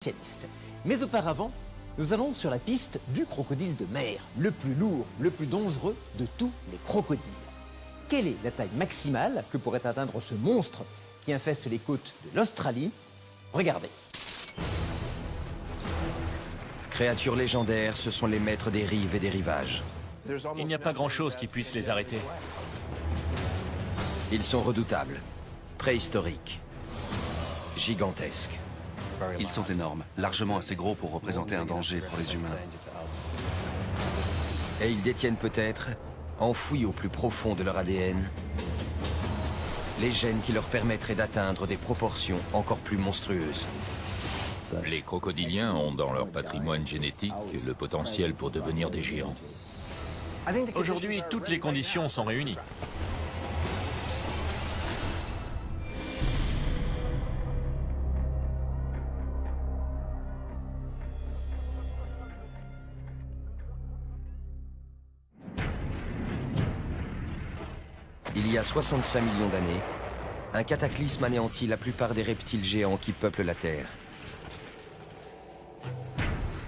spécialiste. Mais auparavant, nous allons sur la piste du crocodile de mer, le plus lourd, le plus dangereux de tous les crocodiles. Quelle est la taille maximale que pourrait atteindre ce monstre qui infeste les côtes de l'Australie? Regardez. Créatures légendaires, ce sont les maîtres des rives et des rivages. Il n'y a pas grand-chose qui puisse les arrêter. Ils sont redoutables, préhistoriques, gigantesques. Ils sont énormes, largement assez gros pour représenter un danger pour les humains. Et ils détiennent peut-être, enfouis au plus profond de leur ADN, les gènes qui leur permettraient d'atteindre des proportions encore plus monstrueuses. Les crocodiliens ont dans leur patrimoine génétique le potentiel pour devenir des géants. Aujourd'hui, toutes les conditions sont réunies. Il y a 65 millions d'années, un cataclysme anéantit la plupart des reptiles géants qui peuplent la Terre.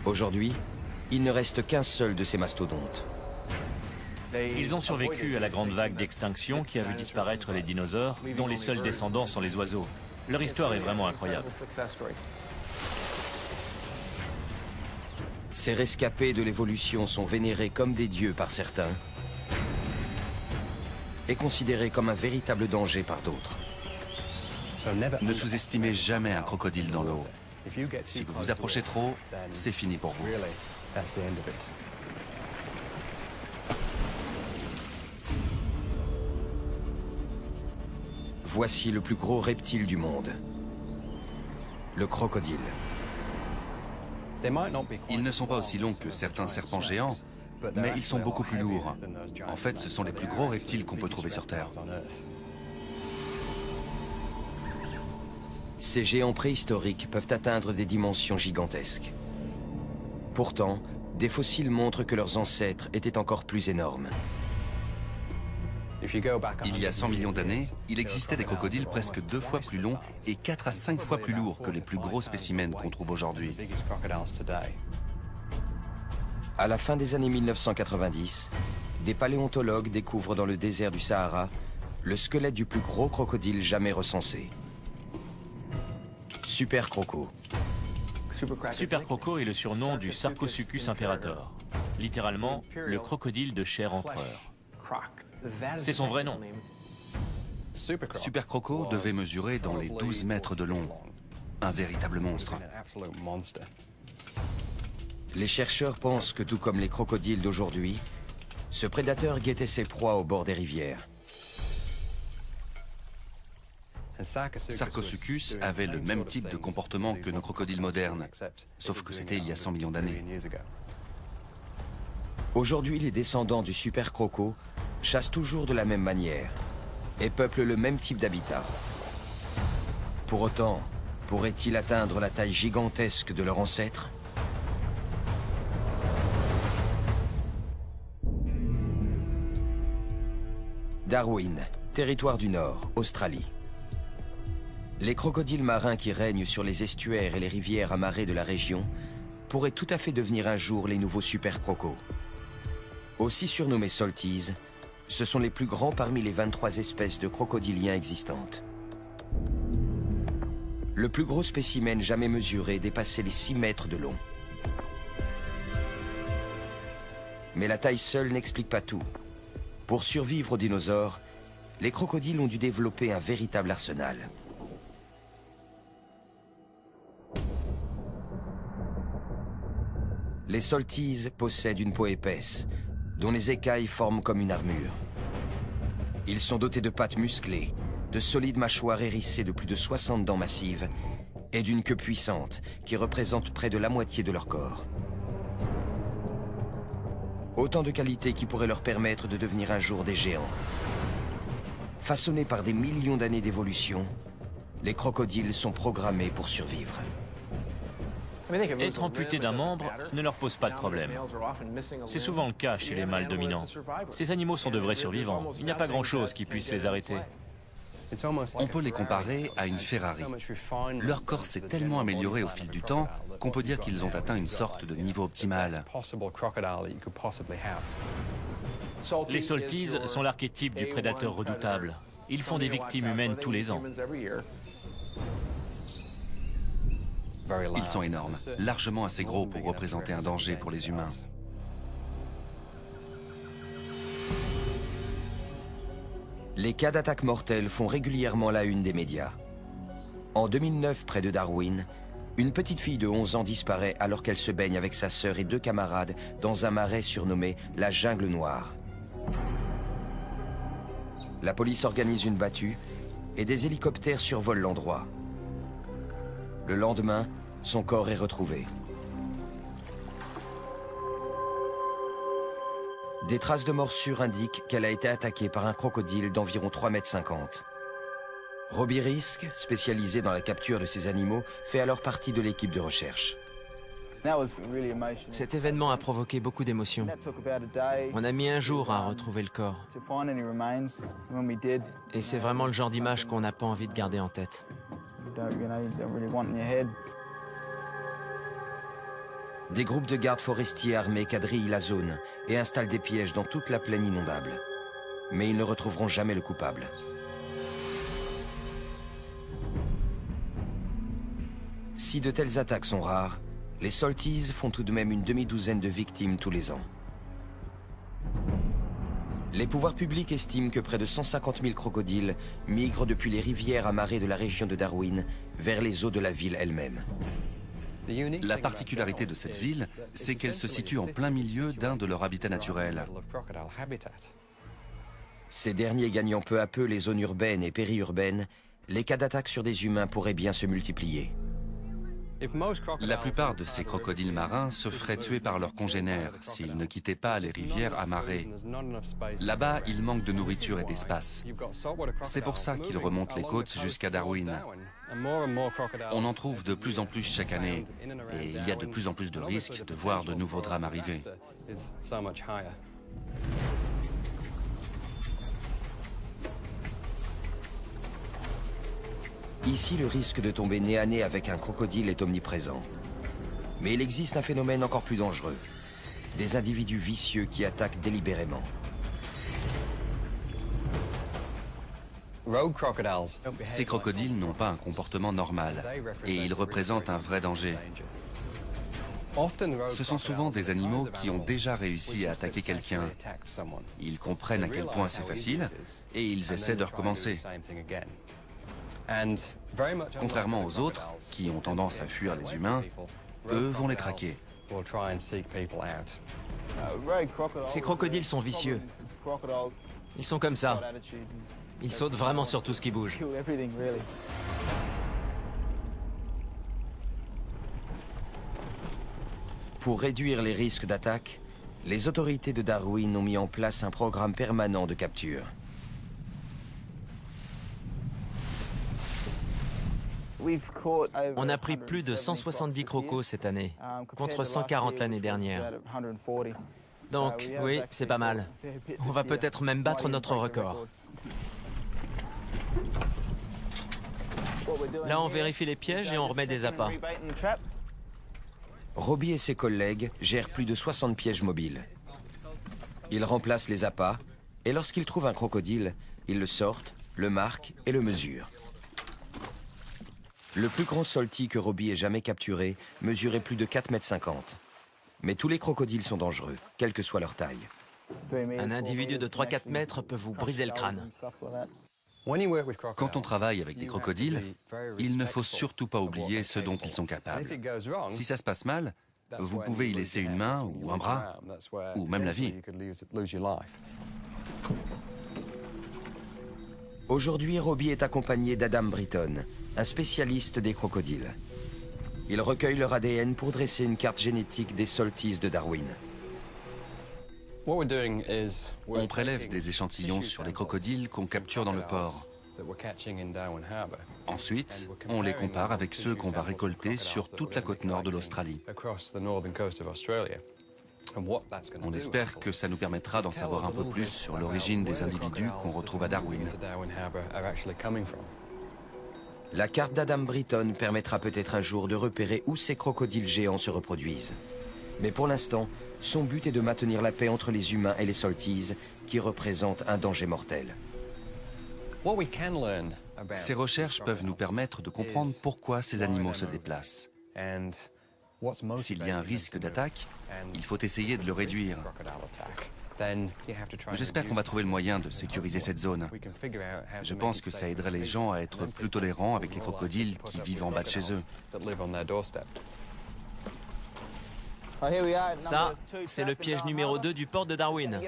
Aujourd'hui, il ne reste qu'un seul de ces mastodontes. Ils ont survécu à la grande vague d'extinction qui a vu disparaître les dinosaures, dont les seuls descendants sont les oiseaux. Leur histoire est vraiment incroyable. Ces rescapés de l'évolution sont vénérés comme des dieux par certains et considérés comme un véritable danger par d'autres. Ne sous-estimez jamais un crocodile dans l'eau. Si vous vous approchez trop, c'est fini pour vous. Voici le plus gros reptile du monde, le crocodile. Ils ne sont pas aussi longs que certains serpents géants, mais ils sont beaucoup plus lourds. En fait, ce sont les plus gros reptiles qu'on peut trouver sur Terre. Ces géants préhistoriques peuvent atteindre des dimensions gigantesques. Pourtant, des fossiles montrent que leurs ancêtres étaient encore plus énormes. Il y a 100 millions d'années, il existait des crocodiles presque 2 fois plus longs et 4 à 5 fois plus lourds que les plus gros spécimens qu'on trouve aujourd'hui. À la fin des années 1990, des paléontologues découvrent dans le désert du Sahara le squelette du plus gros crocodile jamais recensé. Super Croco. Super Croco est le surnom du Sarcosuchus imperator, littéralement le crocodile de chair empereur. C'est son vrai nom. Super Croco devait mesurer dans les 12 mètres de long. Un véritable monstre. Les chercheurs pensent que tout comme les crocodiles d'aujourd'hui, ce prédateur guettait ses proies au bord des rivières. Sarcosuchus avait le même type de comportement que nos crocodiles modernes, sauf que c'était il y a 100 millions d'années. Aujourd'hui, les descendants du Super Croco chassent toujours de la même manière et peuplent le même type d'habitat. Pour autant, pourraient-ils atteindre la taille gigantesque de leur ancêtre ? Darwin, territoire du Nord, Australie. Les crocodiles marins qui règnent sur les estuaires et les rivières amarrées de la région pourraient tout à fait devenir un jour les nouveaux super crocos. Aussi surnommés salties, ce sont les plus grands parmi les 23 espèces de crocodiliens existantes. Le plus gros spécimen jamais mesuré dépassait les 6 mètres de long. Mais la taille seule n'explique pas tout. Pour survivre aux dinosaures, les crocodiles ont dû développer un véritable arsenal. Les salties possèdent une peau épaisse, dont les écailles forment comme une armure. Ils sont dotés de pattes musclées, de solides mâchoires hérissées de plus de 60 dents massives et d'une queue puissante qui représente près de la moitié de leur corps. Autant de qualités qui pourraient leur permettre de devenir un jour des géants. Façonnés par des millions d'années d'évolution, les crocodiles sont programmés pour survivre. Être amputé d'un membre ne leur pose pas de problème. C'est souvent le cas chez les mâles dominants. Ces animaux sont de vrais survivants. Il n'y a pas grand-chose qui puisse les arrêter. On peut les comparer à une Ferrari. Leur corps s'est tellement amélioré au fil du temps qu'on peut dire qu'ils ont atteint une sorte de niveau optimal. Les Salties sont l'archétype du prédateur redoutable. Ils font des victimes humaines tous les ans. Ils sont énormes, largement assez gros pour représenter un danger pour les humains. Les cas d'attaques mortelles font régulièrement la une des médias. En 2009, près de Darwin, une petite fille de 11 ans disparaît alors qu'elle se baigne avec sa sœur et 2 camarades dans un marais surnommé la Jungle Noire. La police organise une battue et des hélicoptères survolent l'endroit. Le lendemain, son corps est retrouvé. Des traces de morsure indiquent qu'elle a été attaquée par un crocodile d'environ 3,50 m. Robbie Risk, spécialisé dans la capture de ces animaux, fait alors partie de l'équipe de recherche. Cet événement a provoqué beaucoup d'émotions. On a mis un jour à retrouver le corps. Et c'est vraiment le genre d'image qu'on n'a pas envie de garder en tête. Des groupes de gardes forestiers armés quadrillent la zone et installent des pièges dans toute la plaine inondable. Mais ils ne retrouveront jamais le coupable. Si de telles attaques sont rares, les Salties font tout de même une demi-douzaine de victimes tous les ans. Les pouvoirs publics estiment que près de 150 000 crocodiles migrent depuis les rivières à marée de la région de Darwin vers les eaux de la ville elle-même. La particularité de cette ville, c'est qu'elle se situe en plein milieu d'un de leurs habitats naturels. Ces derniers gagnant peu à peu les zones urbaines et périurbaines, les cas d'attaques sur des humains pourraient bien se multiplier. La plupart de ces crocodiles marins se feraient tuer par leurs congénères s'ils ne quittaient pas les rivières à marée. Là-bas, il manque de nourriture et d'espace. C'est pour ça qu'ils remontent les côtes jusqu'à Darwin. On en trouve de plus en plus chaque année et il y a de plus en plus de risques de voir de nouveaux drames arriver. Ici, le risque de tomber nez à nez avec un crocodile est omniprésent. Mais il existe un phénomène encore plus dangereux. Des individus vicieux qui attaquent délibérément. Ces crocodiles n'ont pas un comportement normal et ils représentent un vrai danger. Ce sont souvent des animaux qui ont déjà réussi à attaquer quelqu'un. Ils comprennent à quel point c'est facile et ils essaient de recommencer. Contrairement aux autres, qui ont tendance à fuir les humains, eux vont les traquer. Ces crocodiles sont vicieux. Ils sont comme ça. Ils sautent vraiment sur tout ce qui bouge. Pour réduire les risques d'attaque, les autorités de Darwin ont mis en place un programme permanent de capture. On a pris plus de 170 crocos cette année, contre 140 l'année dernière. Donc, oui, c'est pas mal. On va peut-être même battre notre record. Là, on vérifie les pièges et on remet des appâts. Robbie et ses collègues gèrent plus de 60 pièges mobiles. Ils remplacent les appâts et lorsqu'ils trouvent un crocodile, ils le sortent, le marquent et le mesurent. Le plus grand Saltie que Robbie ait jamais capturé mesurait plus de 4,50 m. Mais tous les crocodiles sont dangereux, quelle que soit leur taille. Un individu de 3-4 mètres peut vous briser le crâne. Quand on travaille avec des crocodiles, il ne faut surtout pas oublier ce dont ils sont capables. Si ça se passe mal, vous pouvez y laisser une main ou un bras, ou même la vie. Aujourd'hui, Robbie est accompagné d'Adam Britton, un spécialiste des crocodiles. Il recueille leur ADN pour dresser une carte génétique des Salties de Darwin. On prélève des échantillons sur les crocodiles qu'on capture dans le port. Ensuite, on les compare avec ceux qu'on va récolter sur toute la côte nord de l'Australie. On espère que ça nous permettra d'en savoir un peu plus sur l'origine des individus qu'on retrouve à Darwin. La carte d'Adam Britton permettra peut-être un jour de repérer où ces crocodiles géants se reproduisent. Mais pour l'instant, son but est de maintenir la paix entre les humains et les Salties, qui représentent un danger mortel. Ces recherches peuvent nous permettre de comprendre pourquoi ces animaux se déplacent. S'il y a un risque d'attaque, il faut essayer de le réduire. J'espère qu'on va trouver le moyen de sécuriser cette zone. Je pense que ça aiderait les gens à être plus tolérants avec les crocodiles qui vivent en bas de chez eux. Ça, c'est le piège numéro 2 du port de Darwin.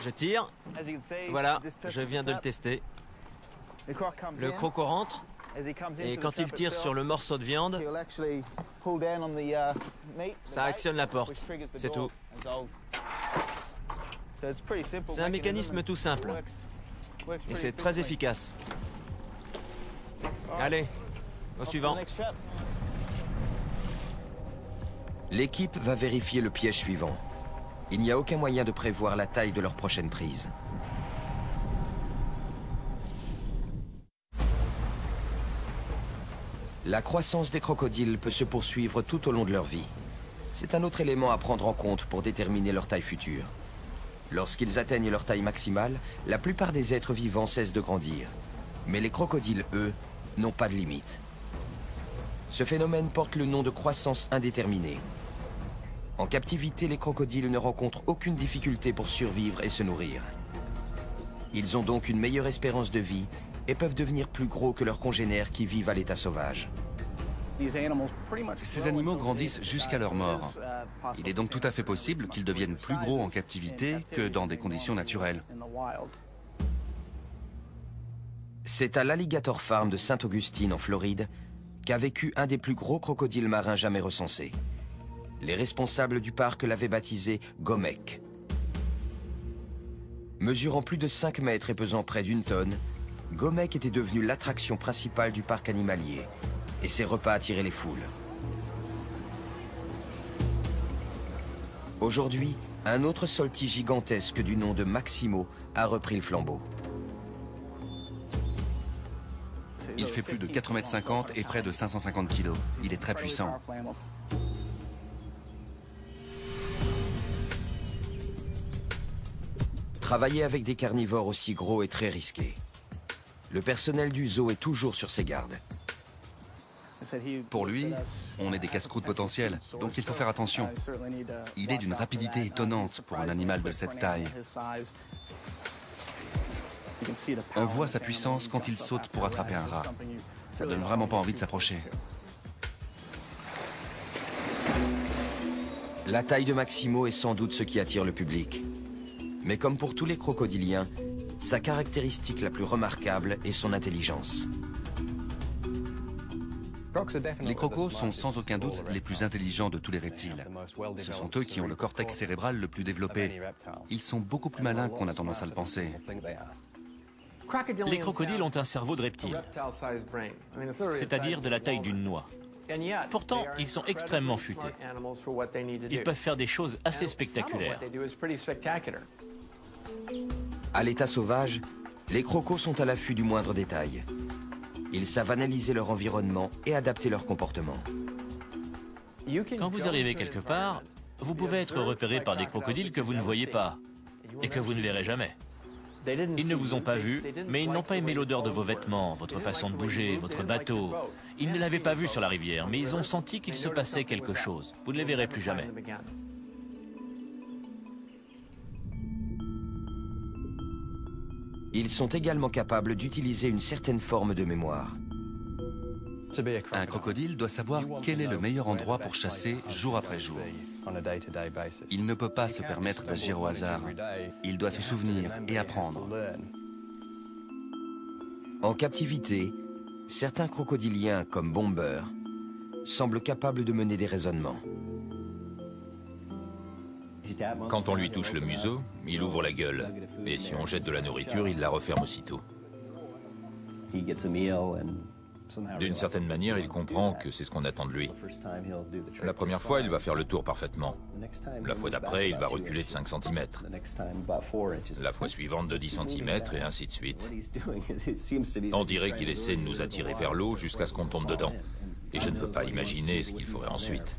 Je tire. Voilà, je viens de le tester. Le croco rentre, et quand il tire sur le morceau de viande, ça actionne la porte. C'est tout. C'est un mécanisme tout simple. Et c'est très efficace. Allez, au suivant. L'équipe va vérifier le piège suivant. Il n'y a aucun moyen de prévoir la taille de leur prochaine prise. La croissance des crocodiles peut se poursuivre tout au long de leur vie. C'est un autre élément à prendre en compte pour déterminer leur taille future. Lorsqu'ils atteignent leur taille maximale, la plupart des êtres vivants cessent de grandir. Mais les crocodiles, eux, n'ont pas de limite. Ce phénomène porte le nom de croissance indéterminée. En captivité, les crocodiles ne rencontrent aucune difficulté pour survivre et se nourrir. Ils ont donc une meilleure espérance de vie et peuvent devenir plus gros que leurs congénères qui vivent à l'état sauvage. Ces animaux grandissent jusqu'à leur mort. Il est donc tout à fait possible qu'ils deviennent plus gros en captivité que dans des conditions naturelles. C'est à l'Alligator Farm de Sainte-Augustine, en Floride, qu'a vécu un des plus gros crocodiles marins jamais recensés. Les responsables du parc l'avaient baptisé Gomek. Mesurant plus de 5 mètres et pesant près d'1 tonne, Gomek était devenu l'attraction principale du parc animalier, et ses repas attiraient les foules. Aujourd'hui, un autre salty gigantesque du nom de Maximo a repris le flambeau. Il fait plus de 4,50 m et près de 550 kg. Il est très puissant. Travailler avec des carnivores aussi gros est très risqué. Le personnel du zoo est toujours sur ses gardes. Pour lui, on est des casse-croûtes potentiels, donc il faut faire attention. Il est d'une rapidité étonnante pour un animal de cette taille. On voit sa puissance quand il saute pour attraper un rat. Ça donne vraiment pas envie de s'approcher. La taille de Maximo est sans doute ce qui attire le public. Mais comme pour tous les crocodiliens, sa caractéristique la plus remarquable est son intelligence. Les crocos sont sans aucun doute les plus intelligents de tous les reptiles. Ce sont eux qui ont le cortex cérébral le plus développé. Ils sont beaucoup plus malins qu'on a tendance à le penser. Les crocodiles ont un cerveau de reptile, c'est-à-dire de la taille d'une noix. Pourtant, ils sont extrêmement futés. Ils peuvent faire des choses assez spectaculaires. À l'état sauvage, les crocos sont à l'affût du moindre détail. Ils savent analyser leur environnement et adapter leur comportement. Quand vous arrivez quelque part, vous pouvez être repéré par des crocodiles que vous ne voyez pas et que vous ne verrez jamais. Ils ne vous ont pas vu, mais ils n'ont pas aimé l'odeur de vos vêtements, votre façon de bouger, votre bateau. Ils ne l'avaient pas vu sur la rivière, mais ils ont senti qu'il se passait quelque chose. Vous ne les verrez plus jamais. Ils sont également capables d'utiliser une certaine forme de mémoire. Un crocodile doit savoir quel est le meilleur endroit pour chasser jour après jour. Il ne peut pas se permettre d'agir au hasard. Il doit se souvenir et apprendre. En captivité, certains crocodiliens, comme Bomber, semblent capables de mener des raisonnements. Quand on lui touche le museau, il ouvre la gueule. Et si on jette de la nourriture, il la referme aussitôt. D'une certaine manière, il comprend que c'est ce qu'on attend de lui. La première fois, il va faire le tour parfaitement. La fois d'après, il va reculer de 5 cm. La fois suivante de 10 cm, et ainsi de suite. On dirait qu'il essaie de nous attirer vers l'eau jusqu'à ce qu'on tombe dedans. Et je ne peux pas imaginer ce qu'il ferait ensuite.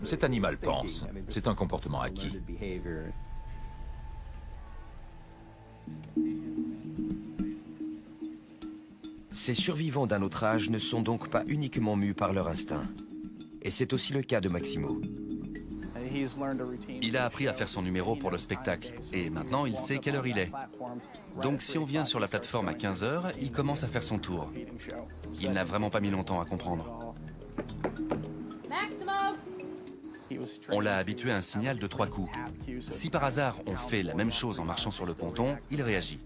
Cet animal pense. C'est un comportement acquis. Ces survivants d'un autre âge ne sont donc pas uniquement mus par leur instinct. Et c'est aussi le cas de Maximo. Il a appris à faire son numéro pour le spectacle. Et maintenant, il sait quelle heure il est. Donc si on vient sur la plateforme à 15 h, il commence à faire son tour. Il n'a vraiment pas mis longtemps à comprendre. On l'a habitué à un signal de 3 coups. Si par hasard on fait la même chose en marchant sur le ponton, il réagit.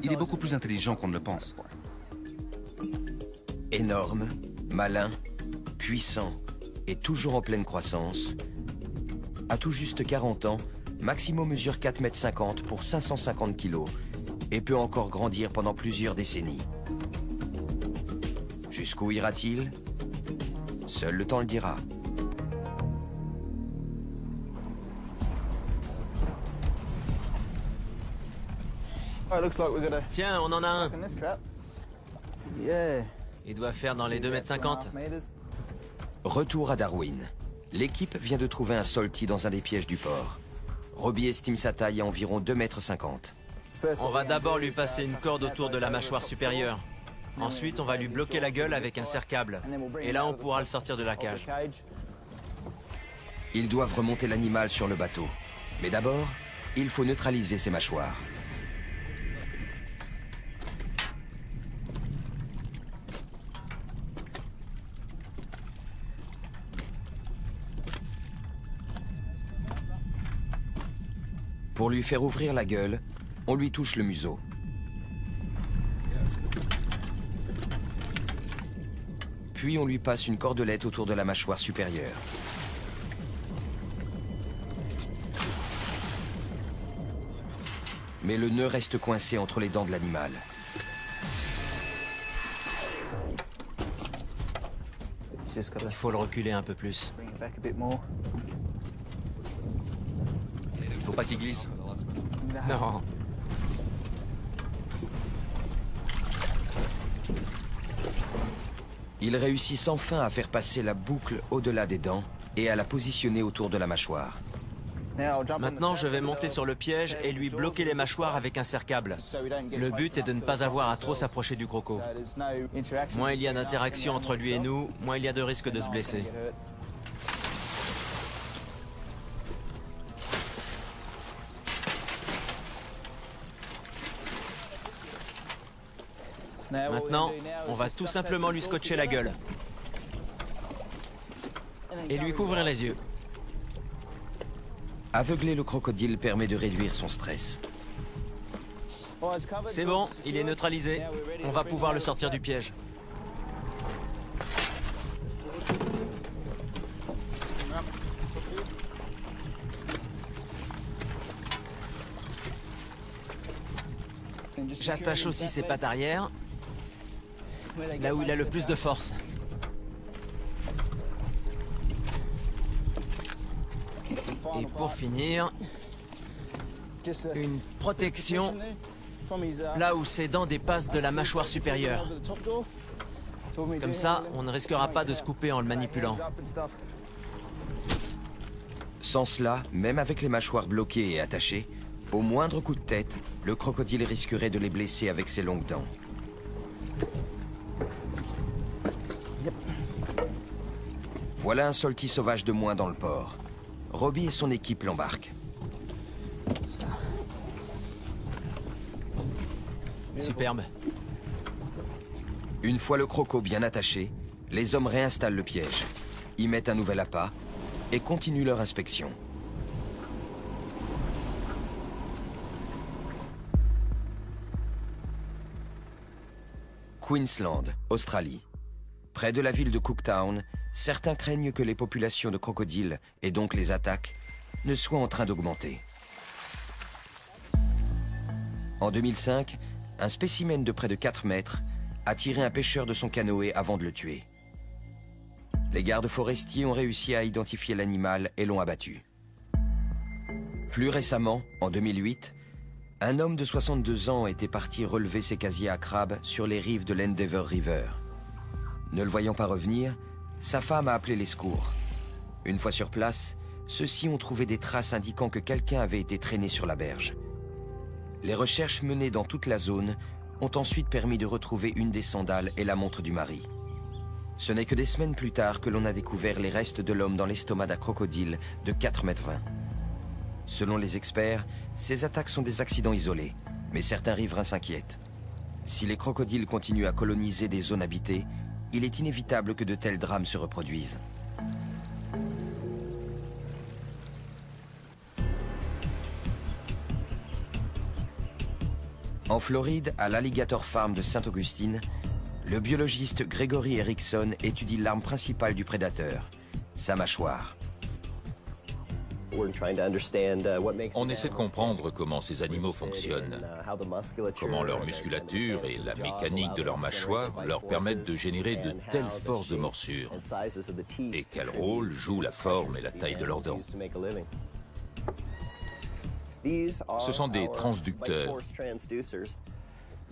Il est beaucoup plus intelligent qu'on ne le pense. Énorme, malin, puissant et toujours en pleine croissance, à tout juste 40 ans, Maximo mesure 4,50 m pour 550 kg et peut encore grandir pendant plusieurs décennies. Jusqu'où ira-t-il? Seul le temps le dira. Tiens, on en a un. Il doit faire dans les 2,50 m. Retour à Darwin. L'équipe vient de trouver un salty dans un des pièges du port. Robbie estime sa taille à environ 2,50 m. On va d'abord lui passer une corde autour de la mâchoire supérieure. Ensuite, on va lui bloquer la gueule avec un serre-câble. Et là, on pourra le sortir de la cage. Ils doivent remonter l'animal sur le bateau. Mais d'abord, il faut neutraliser ses mâchoires. Pour lui faire ouvrir la gueule, on lui touche le museau. Puis on lui passe une cordelette autour de la mâchoire supérieure. Mais le nœud reste coincé entre les dents de l'animal. Il faut le reculer un peu plus. Il faut pas qu'il glisse. Non. Ils réussissent enfin à faire passer la boucle au-delà des dents et à la positionner autour de la mâchoire. Maintenant, je vais monter sur le piège et lui bloquer les mâchoires avec un serre-câble. Le but est de ne pas avoir à trop s'approcher du croco. Moins il y a d'interaction entre lui et nous, moins il y a de risque de se blesser. Maintenant, on va tout simplement lui scotcher la gueule. Et lui couvrir les yeux. Aveugler le crocodile permet de réduire son stress. C'est bon, il est neutralisé. On va pouvoir le sortir du piège. J'attache aussi ses pattes arrière, là où il a le plus de force. Et pour finir, une protection là où ses dents dépassent de la mâchoire supérieure. Comme ça, on ne risquera pas de se couper en le manipulant. Sans cela, même avec les mâchoires bloquées et attachées, au moindre coup de tête, le crocodile risquerait de les blesser avec ses longues dents. Voilà un salty sauvage de moins dans le port. Robbie et son équipe l'embarquent. Superbe. Une fois le croco bien attaché, les hommes réinstallent le piège, y mettent un nouvel appât et continuent leur inspection. Queensland, Australie. Près de la ville de Cooktown, certains craignent que les populations de crocodiles, et donc les attaques, ne soient en train d'augmenter. En 2005, un spécimen de près de 4 mètres a tiré un pêcheur de son canoë avant de le tuer. Les gardes forestiers ont réussi à identifier l'animal et l'ont abattu. Plus récemment, en 2008, un homme de 62 ans était parti relever ses casiers à crabes sur les rives de l'Endeavour River. Ne le voyant pas revenir, sa femme a appelé les secours. Une fois sur place, ceux-ci ont trouvé des traces indiquant que quelqu'un avait été traîné sur la berge. Les recherches menées dans toute la zone ont ensuite permis de retrouver une des sandales et la montre du mari. Ce n'est que des semaines plus tard que l'on a découvert les restes de l'homme dans l'estomac d'un crocodile de 4,20 m. Selon les experts, ces attaques sont des accidents isolés, mais certains riverains s'inquiètent. Si les crocodiles continuent à coloniser des zones habitées, il est inévitable que de tels drames se reproduisent. En Floride, à l'Alligator Farm de Saint-Augustine, le biologiste Gregory Erickson étudie l'arme principale du prédateur, sa mâchoire. On essaie de comprendre comment ces animaux fonctionnent, comment leur musculature et la mécanique de leur mâchoire leur permettent de générer de telles forces de morsure, et quel rôle joue la forme et la taille de leurs dents. Ce sont des transducteurs.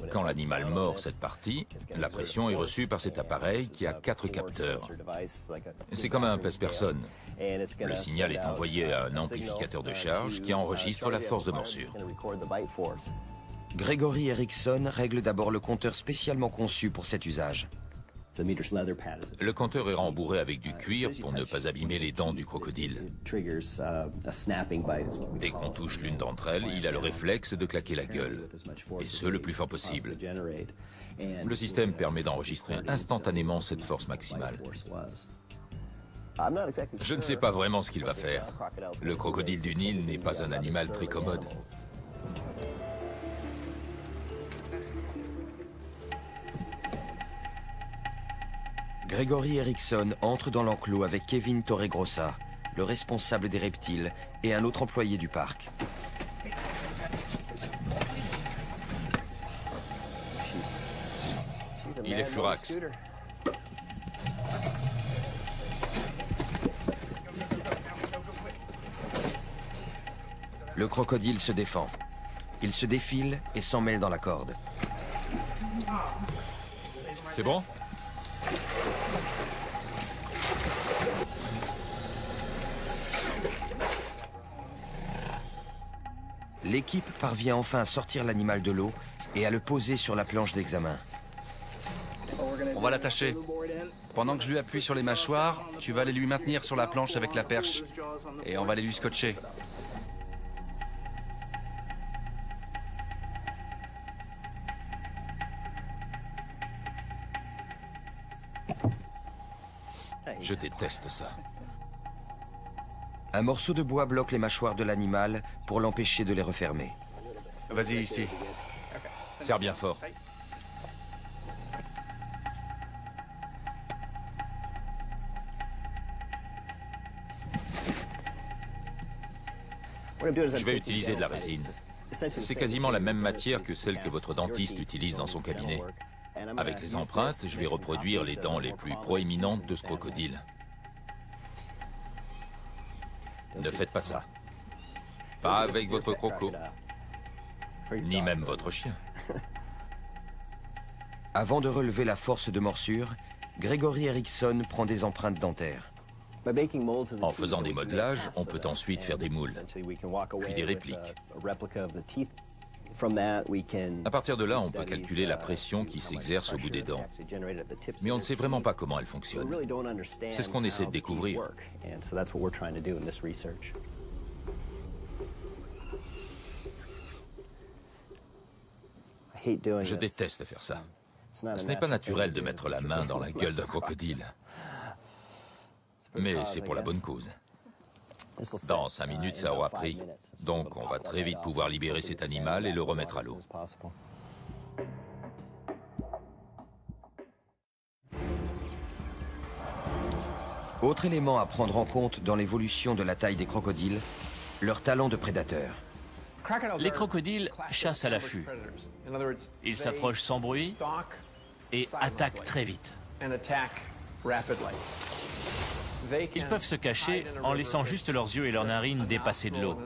Quand l'animal mord cette partie, la pression est reçue par cet appareil qui a 4 capteurs. C'est comme un pèse-personne. Le signal est envoyé à un amplificateur de charge qui enregistre la force de morsure. Gregory Erickson règle d'abord le compteur spécialement conçu pour cet usage. Le compteur est rembourré avec du cuir pour ne pas abîmer les dents du crocodile. Dès qu'on touche l'une d'entre elles, il a le réflexe de claquer la gueule, et ce, le plus fort possible. Le système permet d'enregistrer instantanément cette force maximale. Je ne sais pas vraiment ce qu'il va faire. Le crocodile du Nil n'est pas un animal très commode. Gregory Erickson entre dans l'enclos avec Kevin Torregrossa, le responsable des reptiles, et un autre employé du parc. Il est furax. Le crocodile se défend. Il se défile et s'en mêle dans la corde. C'est bon ? L'équipe parvient enfin à sortir l'animal de l'eau et à le poser sur la planche d'examen. On va l'attacher. Pendant que je lui appuie sur les mâchoires, tu vas aller lui maintenir sur la planche avec la perche. Et on va aller lui scotcher. Je déteste ça. Un morceau de bois bloque les mâchoires de l'animal pour l'empêcher de les refermer. Vas-y, ici. Serre bien fort. Je vais utiliser de la résine. C'est quasiment la même matière que celle que votre dentiste utilise dans son cabinet. Avec les empreintes, je vais reproduire les dents les plus proéminentes de ce crocodile. Ne faites pas ça. Pas avec votre croco. Ni même votre chien. Avant de relever la force de morsure, Gregory Erickson prend des empreintes dentaires. En faisant des modelages, on peut ensuite faire des moules, puis des répliques. À partir de là, on peut calculer la pression qui s'exerce au bout des dents. Mais on ne sait vraiment pas comment elle fonctionne. C'est ce qu'on essaie de découvrir. Je déteste faire ça. Ce n'est pas naturel de mettre la main dans la gueule d'un crocodile. Mais c'est pour la bonne cause. Dans 5 minutes, ça aura pris. Donc, on va très vite pouvoir libérer cet animal et le remettre à l'eau. Autre élément à prendre en compte dans l'évolution de la taille des crocodiles, leur talent de prédateur. Les crocodiles chassent à l'affût. Ils s'approchent sans bruit et attaquent très vite. Ils peuvent se cacher en laissant juste leurs yeux et leurs narines dépasser de l'eau.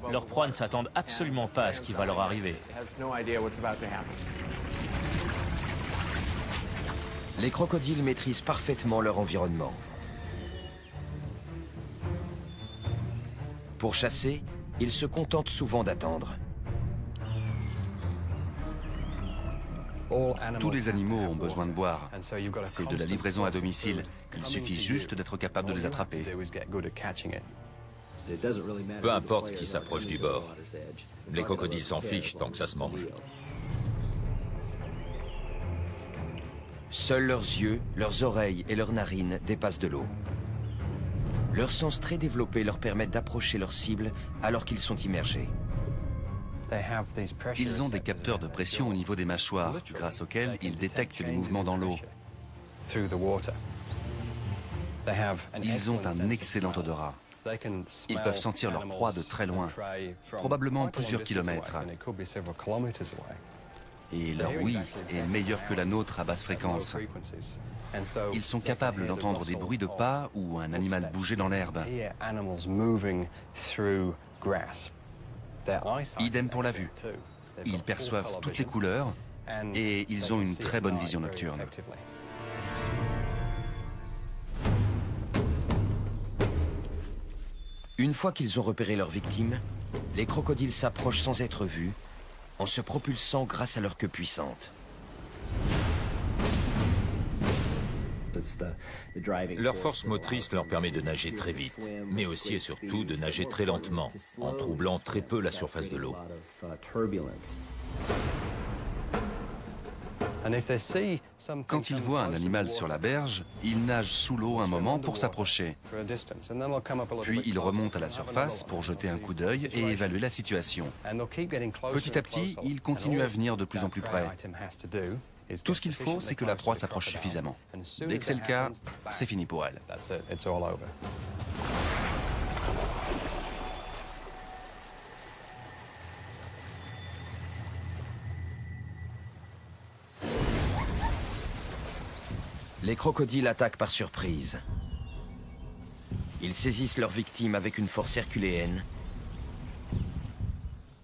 Leurs proies ne s'attendent absolument pas à ce qui va leur arriver. Les crocodiles maîtrisent parfaitement leur environnement. Pour chasser, ils se contentent souvent d'attendre. Tous les animaux ont besoin de boire. C'est de la livraison à domicile. Il suffit juste d'être capable de les attraper. Peu importe qui s'approche du bord. Les crocodiles s'en fichent tant que ça se mange. Seuls leurs yeux, leurs oreilles et leurs narines dépassent de l'eau. Leurs sens très développés leur permettent d'approcher leur cible alors qu'ils sont immergés. Ils ont des capteurs de pression au niveau des mâchoires, grâce auxquels ils détectent les mouvements dans l'eau. Ils ont un excellent odorat. Ils peuvent sentir leur proie de très loin, probablement plusieurs kilomètres. Et leur ouïe est meilleure que la nôtre à basse fréquence. Ils sont capables d'entendre des bruits de pas ou un animal bouger dans l'herbe. Idem pour la vue. Ils perçoivent toutes les couleurs et ils ont une très bonne vision nocturne. Une fois qu'ils ont repéré leur victime, les crocodiles s'approchent sans être vus, en se propulsant grâce à leur queue puissante. Leur force motrice leur permet de nager très vite, mais aussi et surtout de nager très lentement, en troublant très peu la surface de l'eau. Quand ils voient un animal sur la berge, ils nagent sous l'eau un moment pour s'approcher. Puis ils remontent à la surface pour jeter un coup d'œil et évaluer la situation. Petit à petit, ils continuent à venir de plus en plus près. Tout ce qu'il faut, c'est que la proie s'approche suffisamment. Dès que c'est le cas, c'est fini pour elle. Les crocodiles attaquent par surprise. Ils saisissent leur victime avec une force herculéenne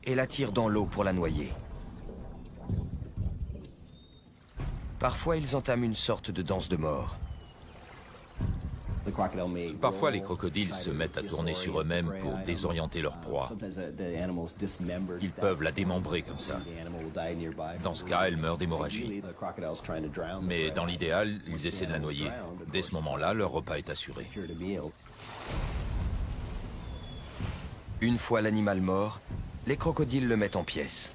et la tirent dans l'eau pour la noyer. Parfois, ils entament une sorte de danse de mort. Parfois, les crocodiles se mettent à tourner sur eux-mêmes pour désorienter leur proie. Ils peuvent la démembrer comme ça. Dans ce cas, elle meurt d'hémorragie. Mais dans l'idéal, ils essaient de la noyer. Dès ce moment-là, leur repas est assuré. Une fois l'animal mort, les crocodiles le mettent en pièces.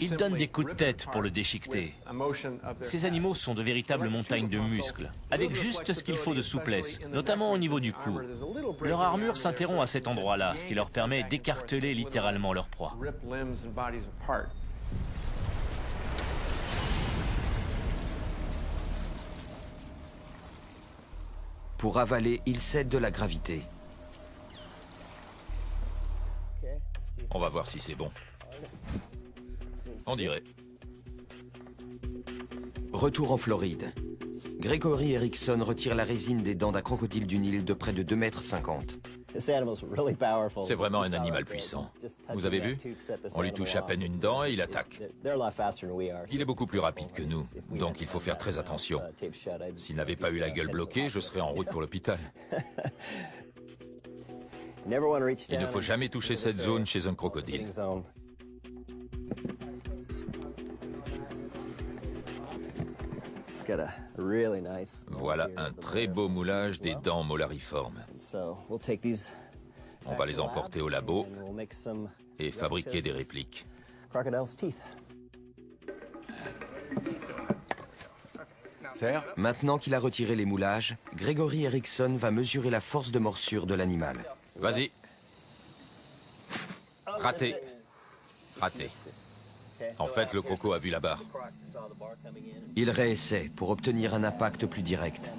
Ils donnent des coups de tête pour le déchiqueter. Ces animaux sont de véritables montagnes de muscles, avec juste ce qu'il faut de souplesse, notamment au niveau du cou. Leur armure s'interrompt à cet endroit-là, ce qui leur permet d'écarteler littéralement leur proie. Pour avaler, ils cèdent de la gravité. On va voir si c'est bon. On dirait. Retour en Floride. Gregory Erickson retire la résine des dents d'un crocodile du Nil de près de 2,50 m. C'est vraiment un animal puissant. Vous avez vu? On lui touche à peine une dent et il attaque. Il est beaucoup plus rapide que nous, donc il faut faire très attention. S'il n'avait pas eu la gueule bloquée, je serais en route pour l'hôpital. Il ne faut jamais toucher cette zone chez un crocodile. Voilà un très beau moulage des dents molariformes. On va les emporter au labo et fabriquer des répliques. Maintenant qu'il a retiré les moulages, Gregory Erickson va mesurer la force de morsure de l'animal. Vas-y. Raté. Raté. En fait, le croco a vu la barre. Il réessaie pour obtenir un impact plus direct.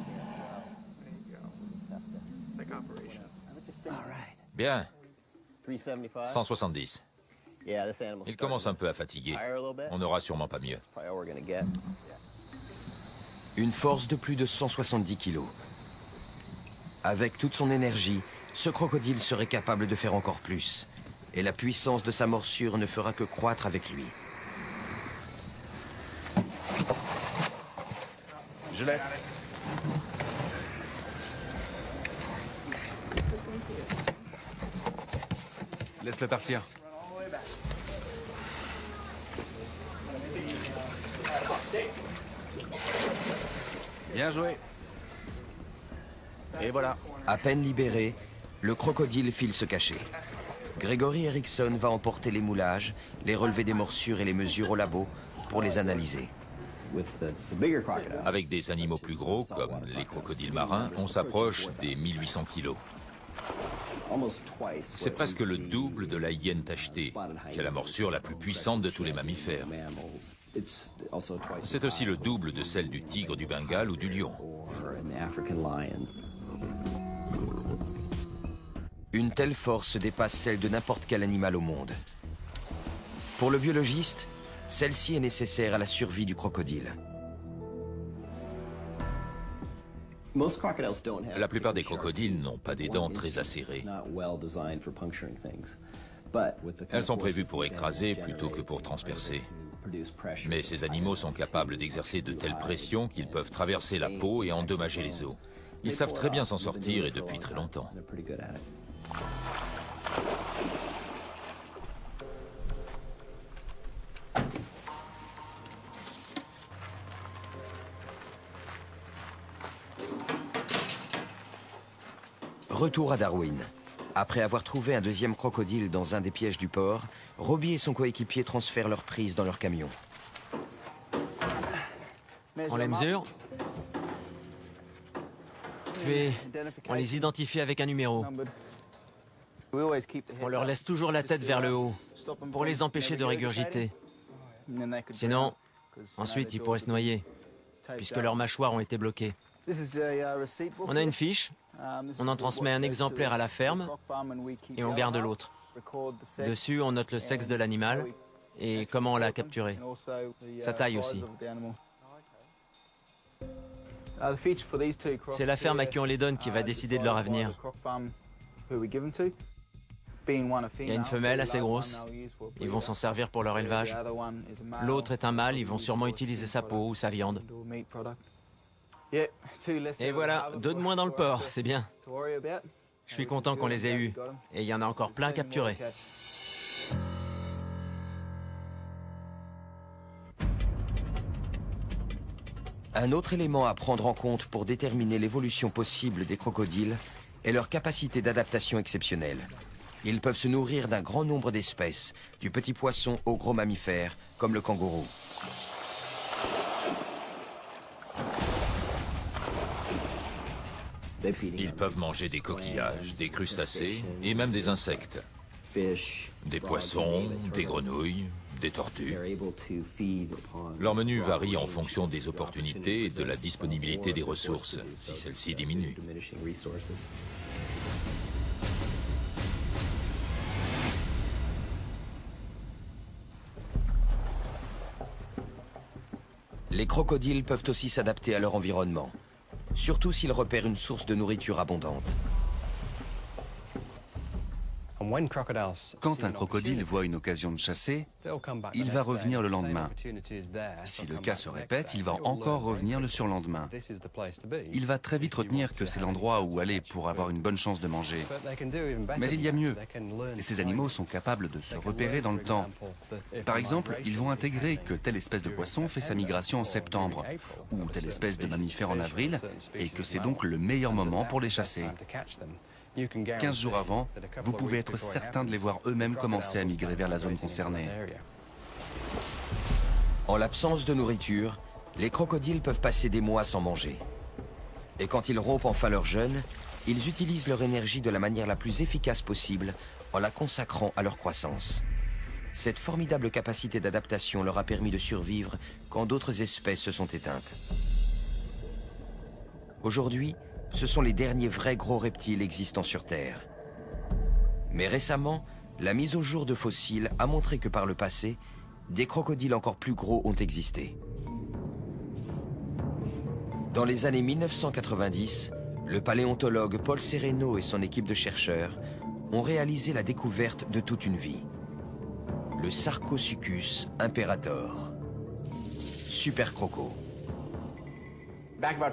Bien. 170. Il commence un peu à fatiguer. On n'aura sûrement pas mieux. Une force de plus de 170 kilos. Avec toute son énergie, ce crocodile serait capable de faire encore plus. Et la puissance de sa morsure ne fera que croître avec lui. Je l'ai. Laisse-le partir. Bien joué. Et voilà. À peine libéré, le crocodile file se cacher. Gregory Erickson va emporter les moulages, les relevés des morsures et les mesures au labo pour les analyser. Avec des animaux plus gros, comme les crocodiles marins, on s'approche des 1800 kilos. C'est presque le double de la hyène tachetée, qui a la morsure la plus puissante de tous les mammifères. C'est aussi le double de celle du tigre du Bengale ou du lion. Une telle force dépasse celle de n'importe quel animal au monde. Pour le biologiste, celle-ci est nécessaire à la survie du crocodile. La plupart des crocodiles n'ont pas des dents très acérées. Elles sont prévues pour écraser plutôt que pour transpercer. Mais ces animaux sont capables d'exercer de telles pressions qu'ils peuvent traverser la peau et endommager les os. Ils savent très bien s'en sortir et depuis très longtemps. Retour à Darwin. Après avoir trouvé un deuxième crocodile dans un des pièges du port, Robbie et son coéquipier transfèrent leur prise dans leur camion. On les mesure. Puis, on les identifie avec un numéro. On leur laisse toujours la tête vers le haut, pour les empêcher de régurgiter. Sinon, ensuite, ils pourraient se noyer, puisque leurs mâchoires ont été bloquées. On a une fiche, on en transmet un exemplaire à la ferme, et on garde l'autre. Dessus, on note le sexe de l'animal, et comment on l'a capturé. Sa taille aussi. C'est la ferme à qui on les donne qui va décider de leur avenir. Il y a une femelle assez grosse, ils vont s'en servir pour leur élevage. L'autre est un mâle, ils vont sûrement utiliser sa peau ou sa viande. Et voilà, 2 de moins dans le port, c'est bien. Je suis content qu'on les ait eus, et il y en a encore plein capturés. Un autre élément à prendre en compte pour déterminer l'évolution possible des crocodiles est leur capacité d'adaptation exceptionnelle. Ils peuvent se nourrir d'un grand nombre d'espèces, du petit poisson aux gros mammifères, comme le kangourou. Ils peuvent manger des coquillages, des crustacés et même des insectes. Des poissons, des grenouilles, des tortues. Leur menu varie en fonction des opportunités et de la disponibilité des ressources, si celles-ci diminuent. Les crocodiles peuvent aussi s'adapter à leur environnement, surtout s'ils repèrent une source de nourriture abondante. Quand un crocodile voit une occasion de chasser, il va revenir le lendemain. Si le cas se répète, il va encore revenir le surlendemain. Il va très vite retenir que c'est l'endroit où aller pour avoir une bonne chance de manger. Mais il y a mieux. Ces animaux sont capables de se repérer dans le temps. Par exemple, ils vont intégrer que telle espèce de poisson fait sa migration en septembre, ou telle espèce de mammifère en avril, et que c'est donc le meilleur moment pour les chasser. 15 jours avant, vous pouvez être certain de les voir eux-mêmes commencer à migrer vers la zone concernée. En l'absence de nourriture, les crocodiles peuvent passer des mois sans manger. Et quand ils rompent enfin leur jeûne, ils utilisent leur énergie de la manière la plus efficace possible en la consacrant à leur croissance. Cette formidable capacité d'adaptation leur a permis de survivre quand d'autres espèces se sont éteintes. Aujourd'hui, ce sont les derniers vrais gros reptiles existants sur Terre. Mais récemment, la mise au jour de fossiles a montré que par le passé, des crocodiles encore plus gros ont existé. Dans les années 1990, le paléontologue Paul Sereno et son équipe de chercheurs ont réalisé la découverte de toute une vie. Le Sarcosuchus imperator. Super croco.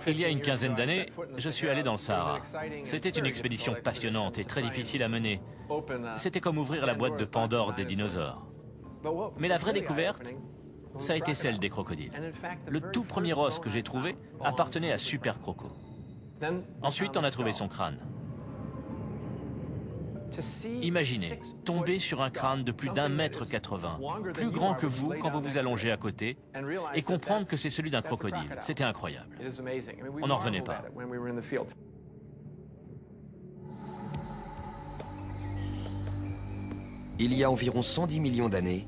Il y a une quinzaine d'années, je suis allé dans le Sahara. C'était une expédition passionnante et très difficile à mener. C'était comme ouvrir la boîte de Pandore des dinosaures. Mais la vraie découverte, ça a été celle des crocodiles. Le tout premier os que j'ai trouvé appartenait à Super Croco. Ensuite, on a trouvé son crâne. Imaginez, tomber sur un crâne de plus d'1,80 m, plus grand que vous quand vous vous allongez à côté, et comprendre que c'est celui d'un crocodile. C'était incroyable. On n'en revenait pas. Il y a environ 110 millions d'années,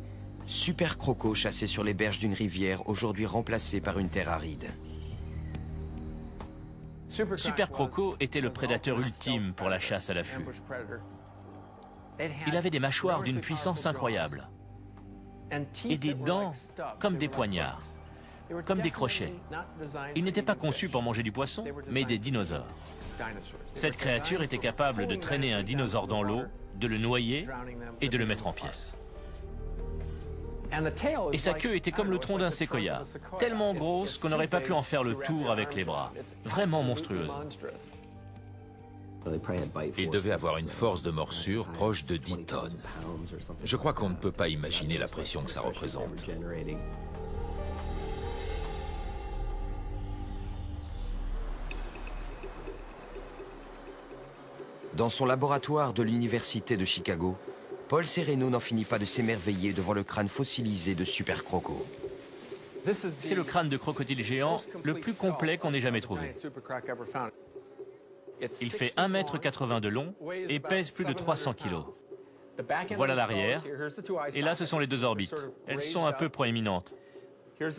Super Croco chassait sur les berges d'une rivière aujourd'hui remplacée par une terre aride. Super Croco était le prédateur ultime pour la chasse à l'affût. Il avait des mâchoires d'une puissance incroyable et des dents comme des poignards, comme des crochets. Il n'était pas conçu pour manger du poisson, mais des dinosaures. Cette créature était capable de traîner un dinosaure dans l'eau, de le noyer et de le mettre en pièces. Et sa queue était comme le tronc d'un séquoia, tellement grosse qu'on n'aurait pas pu en faire le tour avec les bras. Vraiment monstrueuse. Il devait avoir une force de morsure proche de 10 tonnes. Je crois qu'on ne peut pas imaginer la pression que ça représente. Dans son laboratoire de l'université de Chicago, Paul Sereno n'en finit pas de s'émerveiller devant le crâne fossilisé de Super Croco. C'est le crâne de crocodile géant le plus complet qu'on ait jamais trouvé. Il fait 1,80 m de long et pèse plus de 300 kg. Voilà l'arrière, et là ce sont les deux orbites. Elles sont un peu proéminentes.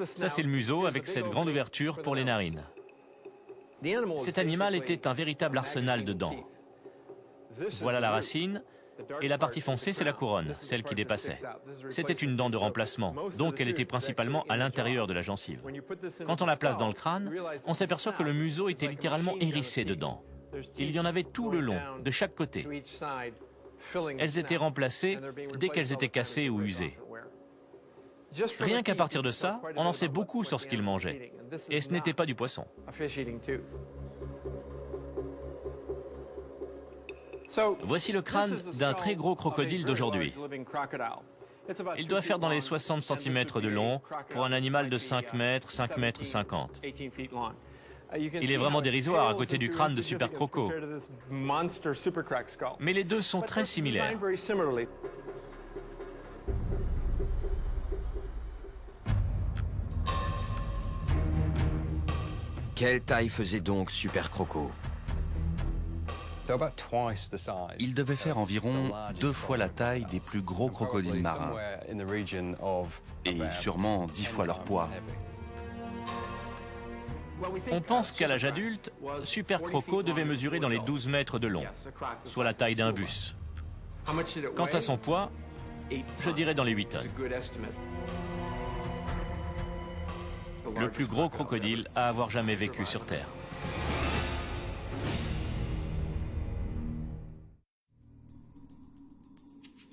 Ça c'est le museau avec cette grande ouverture pour les narines. Cet animal était un véritable arsenal de dents. Voilà la racine, et la partie foncée c'est la couronne, celle qui dépassait. C'était une dent de remplacement, donc elle était principalement à l'intérieur de la gencive. Quand on la place dans le crâne, on s'aperçoit que le museau était littéralement hérissé de dents. Il y en avait tout le long, de chaque côté. Elles étaient remplacées dès qu'elles étaient cassées ou usées. Rien qu'à partir de ça, on en sait beaucoup sur ce qu'ils mangeaient. Et ce n'était pas du poisson. Voici le crâne d'un très gros crocodile d'aujourd'hui. Il doit faire dans les 60 cm de long pour un animal de 5 mètres, 5 mètres 50. Il est vraiment dérisoire à côté du crâne de Super Croco. Mais les deux sont très similaires. Quelle taille faisait donc Super Croco? Il devait faire environ 2 fois la taille des plus gros crocodiles marins, et sûrement 10 fois leur poids. On pense qu'à l'âge adulte, Super Croco devait mesurer dans les 12 mètres de long, soit la taille d'un bus. Quant à son poids, je dirais dans les 8 tonnes. Le plus gros crocodile à avoir jamais vécu sur Terre.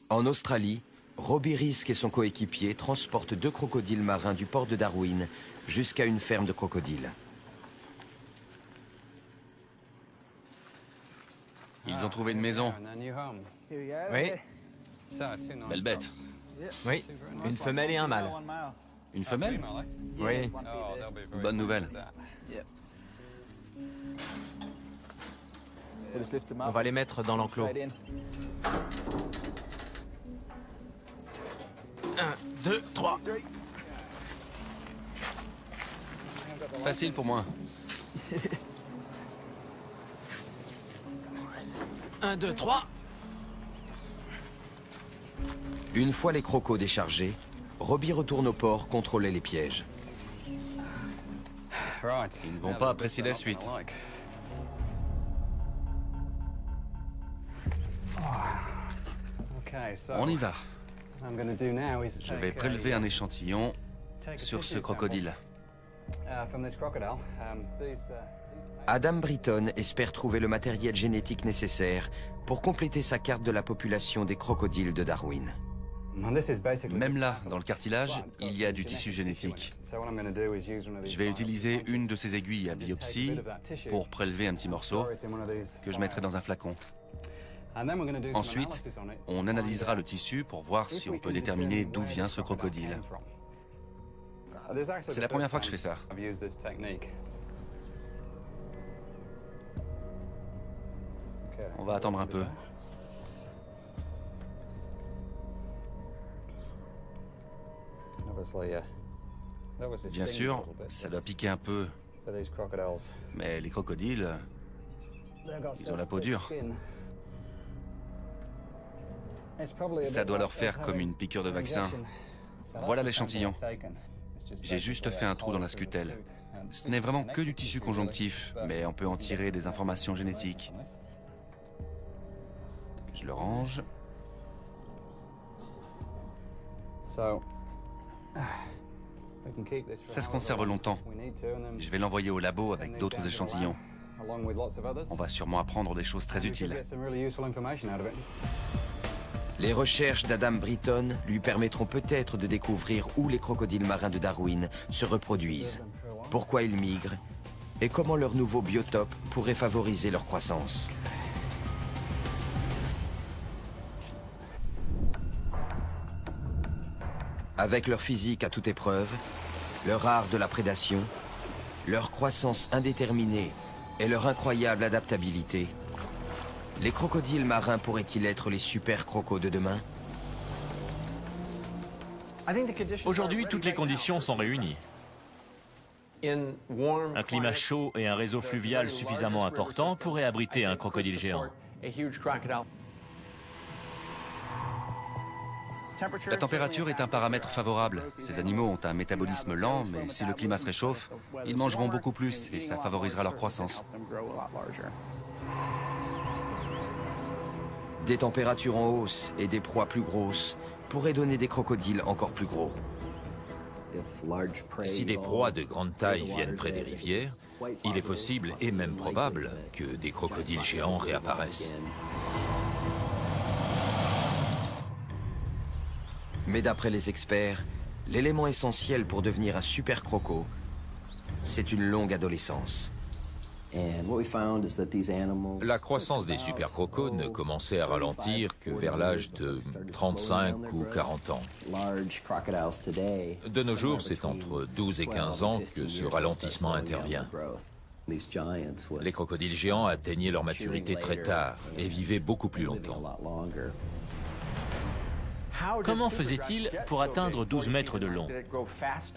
En Australie, Robbie Risk et son coéquipier transportent 2 crocodiles marins du port de Darwin jusqu'à une ferme de crocodiles. Ils ont trouvé une maison. Oui, Belle bête. oui, une femelle et un mâle. Une femelle? Oui, Bonne nouvelle. on va les mettre dans l'enclos. 1, 2, 3. Facile pour moi. 1, 2, 3. Une fois les crocos déchargés, Robbie retourne au port contrôler les pièges. Ils ne vont pas apprécier la suite. On y va. Je vais prélever un échantillon sur ce crocodile. Adam Britton espère trouver le matériel génétique nécessaire pour compléter sa carte de la population des crocodiles de Darwin. Même là, dans le cartilage, il y a du tissu génétique. Je vais utiliser une de ces aiguilles à biopsie pour prélever un petit morceau que je mettrai dans un flacon. Ensuite, on analysera le tissu pour voir si on peut déterminer d'où vient ce crocodile. C'est la première fois que je fais ça. On va attendre un peu. Bien sûr, ça doit piquer un peu, mais les crocodiles, ils ont la peau dure. Ça doit leur faire comme une piqûre de vaccin. Voilà l'échantillon. J'ai juste fait un trou dans la scutelle. Ce n'est vraiment que du tissu conjonctif, mais on peut en tirer des informations génétiques. Je le range. Ça se conserve longtemps. Je vais l'envoyer au labo avec d'autres échantillons. On va sûrement apprendre des choses très utiles. Les recherches d'Adam Britton lui permettront peut-être de découvrir où les crocodiles marins de Darwin se reproduisent, pourquoi ils migrent et comment leur nouveau biotope pourrait favoriser leur croissance. Avec leur physique à toute épreuve, leur art de la prédation, leur croissance indéterminée et leur incroyable adaptabilité, les crocodiles marins pourraient-ils être les super crocos de demain? Aujourd'hui, toutes les conditions sont réunies. Un climat chaud et un réseau fluvial suffisamment important pourraient abriter un crocodile géant. La température est un paramètre favorable. Ces animaux ont un métabolisme lent, mais si le climat se réchauffe, ils mangeront beaucoup plus et ça favorisera leur croissance. Des températures en hausse et des proies plus grosses pourraient donner des crocodiles encore plus gros. Si des proies de grande taille viennent près des rivières, il est possible et même probable que des crocodiles géants réapparaissent. Mais d'après les experts, l'élément essentiel pour devenir un super croco, c'est une longue adolescence. La croissance des super crocos ne commençait à ralentir que vers l'âge de 35 ou 40 ans. De nos jours, c'est entre 12 et 15 ans que ce ralentissement intervient. Les crocodiles géants atteignaient leur maturité très tard et vivaient beaucoup plus longtemps. Comment faisait-il pour atteindre 12 mètres de long?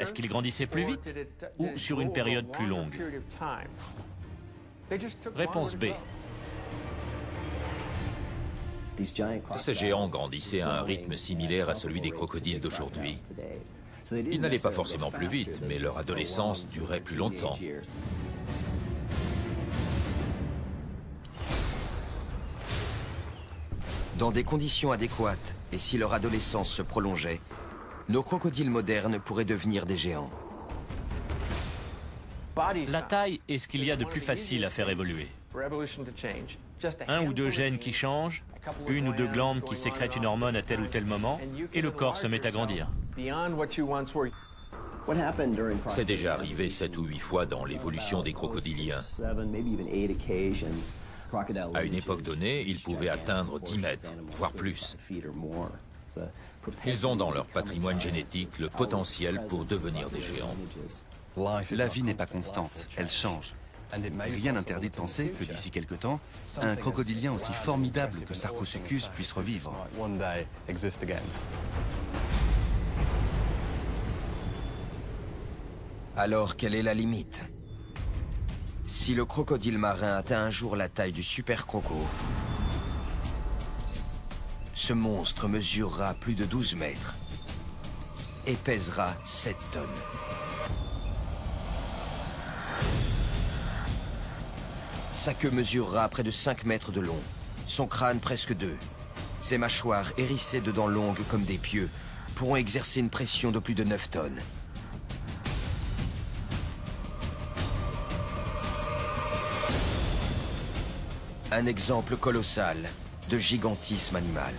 Est-ce qu'il grandissait plus vite ou sur une période plus longue? Réponse B. Ces géants grandissaient à un rythme similaire à celui des crocodiles d'aujourd'hui. Ils n'allaient pas forcément plus vite, mais leur adolescence durait plus longtemps. Dans des conditions adéquates, et si leur adolescence se prolongeait, nos crocodiles modernes pourraient devenir des géants. La taille est ce qu'il y a de plus facile à faire évoluer. Un ou deux gènes qui changent, une ou deux glandes qui sécrètent une hormone à tel ou tel moment, et le corps se met à grandir. C'est déjà arrivé 7 ou 8 fois dans l'évolution des crocodiliens. À une époque donnée, ils pouvaient atteindre 10 mètres, voire plus. Ils ont dans leur patrimoine génétique le potentiel pour devenir des géants. La vie n'est pas constante, elle change. Rien n'interdit de penser que d'ici quelque temps, un crocodilien aussi formidable que Sarcosuchus puisse revivre. Alors, quelle est la limite? Si le crocodile marin atteint un jour la taille du super croco, ce monstre mesurera plus de 12 mètres et pèsera 7 tonnes. Sa queue mesurera près de 5 mètres de long, son crâne presque 2. Ses mâchoires hérissées de dents longues comme des pieux pourront exercer une pression de plus de 9 tonnes. Un exemple colossal de gigantisme animal.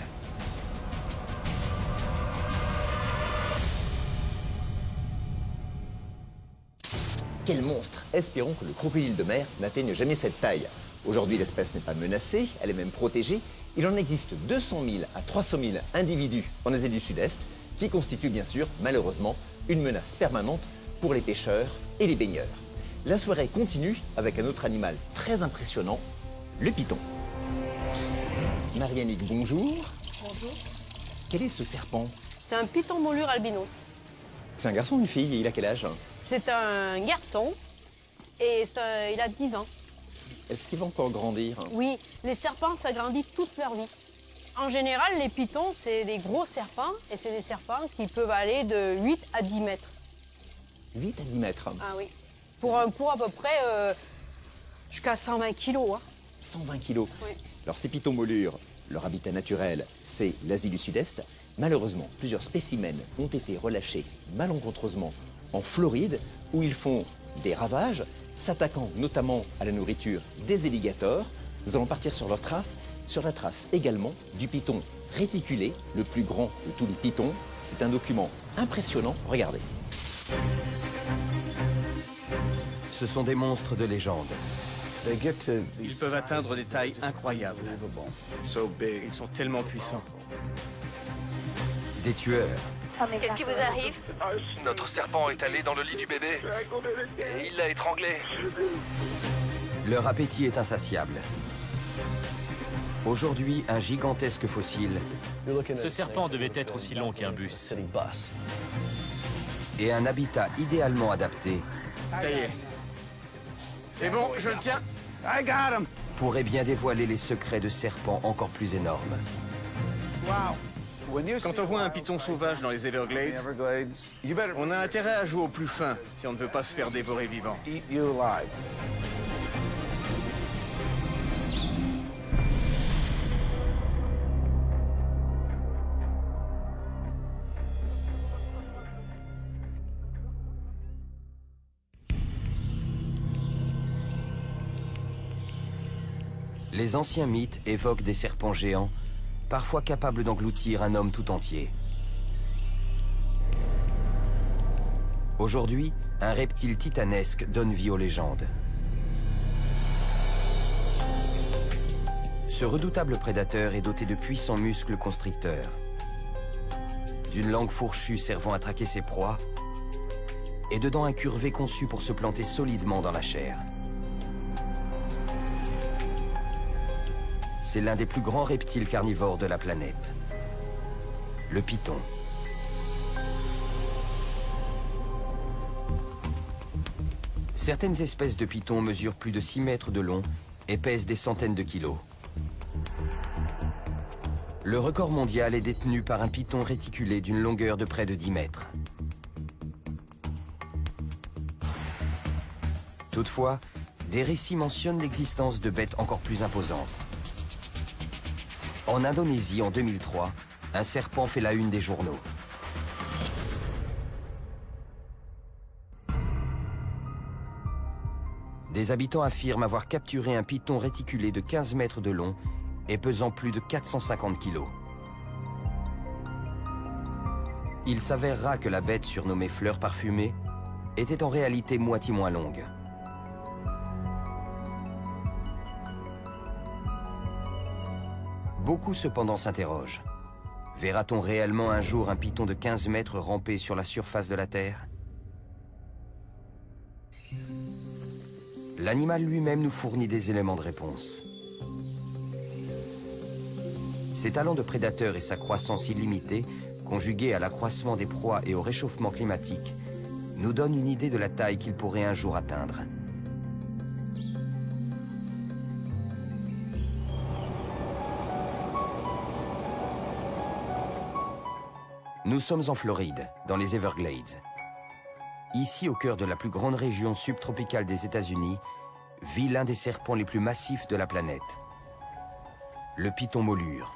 Quel monstre! Espérons que le crocodile de mer n'atteigne jamais cette taille. Aujourd'hui, l'espèce n'est pas menacée, elle est même protégée. Il en existe 200 000 à 300 000 individus en Asie du Sud-Est, qui constituent bien sûr, malheureusement, une menace permanente pour les pêcheurs et les baigneurs. La soirée continue avec un autre animal très impressionnant, le python. Marie-Annick, bonjour. Bonjour. Quel est ce serpent? C'est un python moulure albinos. C'est un garçon ou une fille? Il a quel âge? C'est un garçon et il a 10 ans. Est-ce qu'il va encore grandir? Oui, les serpents s'agrandissent toute leur vie. En général, les pythons, c'est des gros serpents et c'est des serpents qui peuvent aller de 8 à 10 mètres. 8 à 10 mètres? Ah oui. Pour un poids à peu près jusqu'à 120 kilos. Hein. 120 kilos. Oui. Alors ces pythons moulures, leur habitat naturel, c'est l'Asie du Sud-Est. Malheureusement, plusieurs spécimens ont été relâchés malencontreusement en Floride, où ils font des ravages, s'attaquant notamment à la nourriture des alligators. Nous allons partir sur leur trace, sur la trace également du python réticulé, le plus grand de tous les pythons. C'est un document impressionnant, regardez. Ce sont des monstres de légende. Ils peuvent atteindre des tailles incroyables. Ils sont tellement puissants. Des tueurs. Qu'est-ce qui vous arrive? Notre serpent est allé dans le lit du bébé et il l'a étranglé. Leur appétit est insatiable. Aujourd'hui, un gigantesque fossile Ce serpent devait être aussi long qu'un bus. et un habitat idéalement adapté Ça y est. C'est bon, je le tiens. pourrait bien dévoiler les secrets de serpents encore plus énormes. Quand on voit un python sauvage dans les Everglades, on a intérêt à jouer au plus fin si on ne veut pas se faire dévorer vivant. Les anciens mythes évoquent des serpents géants, parfois capables d'engloutir un homme tout entier. Aujourd'hui, un reptile titanesque donne vie aux légendes. Ce redoutable prédateur est doté de puissants muscles constricteurs, d'une langue fourchue servant à traquer ses proies, et de dents incurvées conçues pour se planter solidement dans la chair. C'est l'un des plus grands reptiles carnivores de la planète. Le python. Certaines espèces de pythons mesurent plus de 6 mètres de long et pèsent des centaines de kilos. Le record mondial est détenu par un python réticulé d'une longueur de près de 10 mètres. Toutefois, des récits mentionnent l'existence de bêtes encore plus imposantes. En Indonésie, en 2003, un serpent fait la une des journaux. Des habitants affirment avoir capturé un python réticulé de 15 mètres de long et pesant plus de 450 kilos. Il s'avérera que la bête surnommée fleur parfumée était en réalité moitié moins longue. Beaucoup cependant s'interrogent. Verra-t-on réellement un jour un python de 15 mètres ramper sur la surface de la Terre? L'animal lui-même nous fournit des éléments de réponse. Ses talents de prédateur et sa croissance illimitée, conjugués à l'accroissement des proies et au réchauffement climatique, nous donnent une idée de la taille qu'il pourrait un jour atteindre. Nous sommes en Floride, dans les Everglades. Ici, au cœur de la plus grande région subtropicale des États-Unis, vit l'un des serpents les plus massifs de la planète, le python moulure.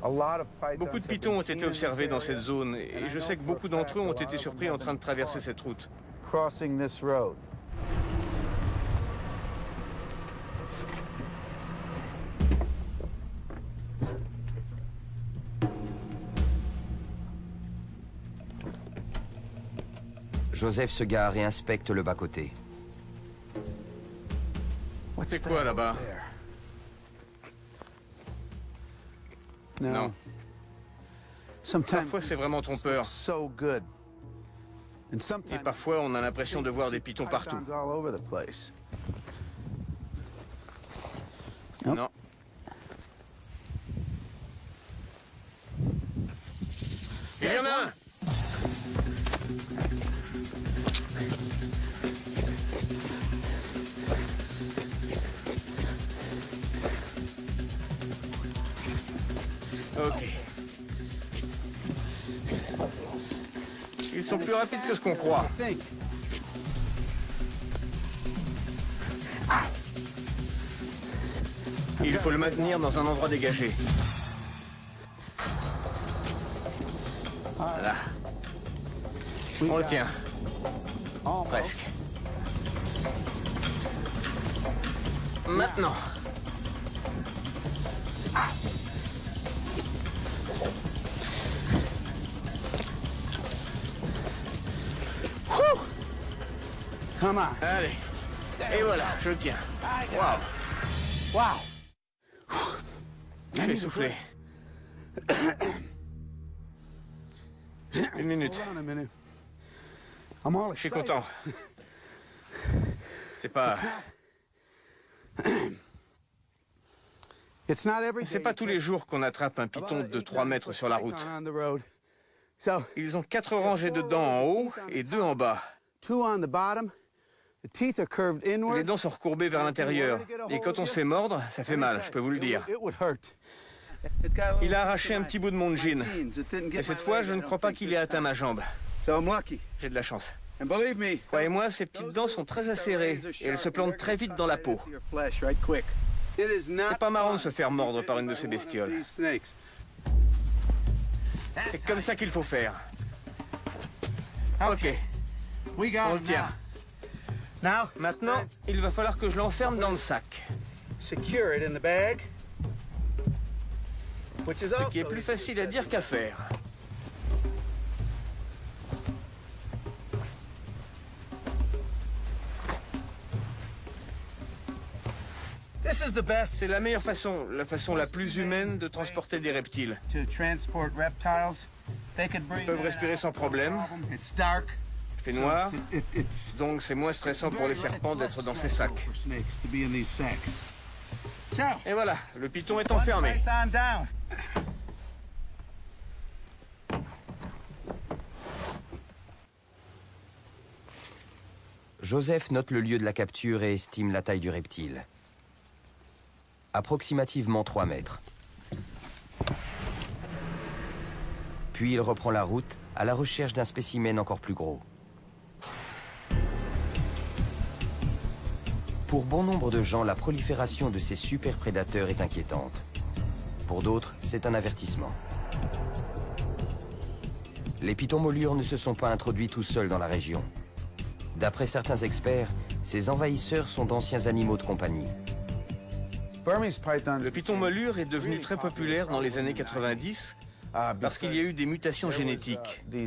Beaucoup de pitons ont été observés dans cette zone et je sais que beaucoup d'entre eux ont été surpris en train de traverser cette route. Joseph se gare et inspecte le bas-côté. C'est quoi là-bas? Non. Parfois c'est vraiment trompeur. Et parfois on a l'impression de voir des pitons partout. Non. Il y en a un! Ok. Ils sont plus rapides que ce qu'on croit. Il faut le maintenir dans un endroit dégagé. Voilà. On le tient. Presque. Maintenant. Allez. Et voilà, je le tiens. Waouh. Je vais souffler. Une minute. Je suis content. C'est pas... C'est pas tous les jours qu'on attrape un python de 3 mètres sur la route. Ils ont 4 rangées de dents en haut et 2 en bas. Les dents sont recourbées vers l'intérieur. Et quand on se fait mordre, ça fait mal, je peux vous le dire. Il a arraché un petit bout de mon jean. Et cette fois, je ne crois pas qu'il ait atteint ma jambe. J'ai de la chance. Croyez-moi, ces petites dents sont très acérées et elles se plantent très vite dans la peau. C'est pas marrant de se faire mordre par une de ces bestioles. C'est comme ça qu'il faut faire. Ok. On le tient. Maintenant, il va falloir que je l'enferme dans le sac. Ce qui est plus facile à dire qu'à faire. C'est la meilleure façon, la façon la plus humaine de transporter des reptiles. Ils peuvent respirer sans problème. Il fait noir, donc c'est moins stressant pour les serpents d'être dans ces sacs. Et voilà, le python est enfermé. Joseph note le lieu de la capture et estime la taille du reptile. Approximativement 3 mètres. Puis il reprend la route à la recherche d'un spécimen encore plus gros. Pour bon nombre de gens, la prolifération de ces super prédateurs est inquiétante. Pour d'autres, c'est un avertissement. Les pitons molures ne se sont pas introduits tout seuls dans la région. D'après certains experts, ces envahisseurs sont d'anciens animaux de compagnie. Le python molure est devenu très populaire dans les années 90 parce qu'il y a eu des mutations génétiques. Il y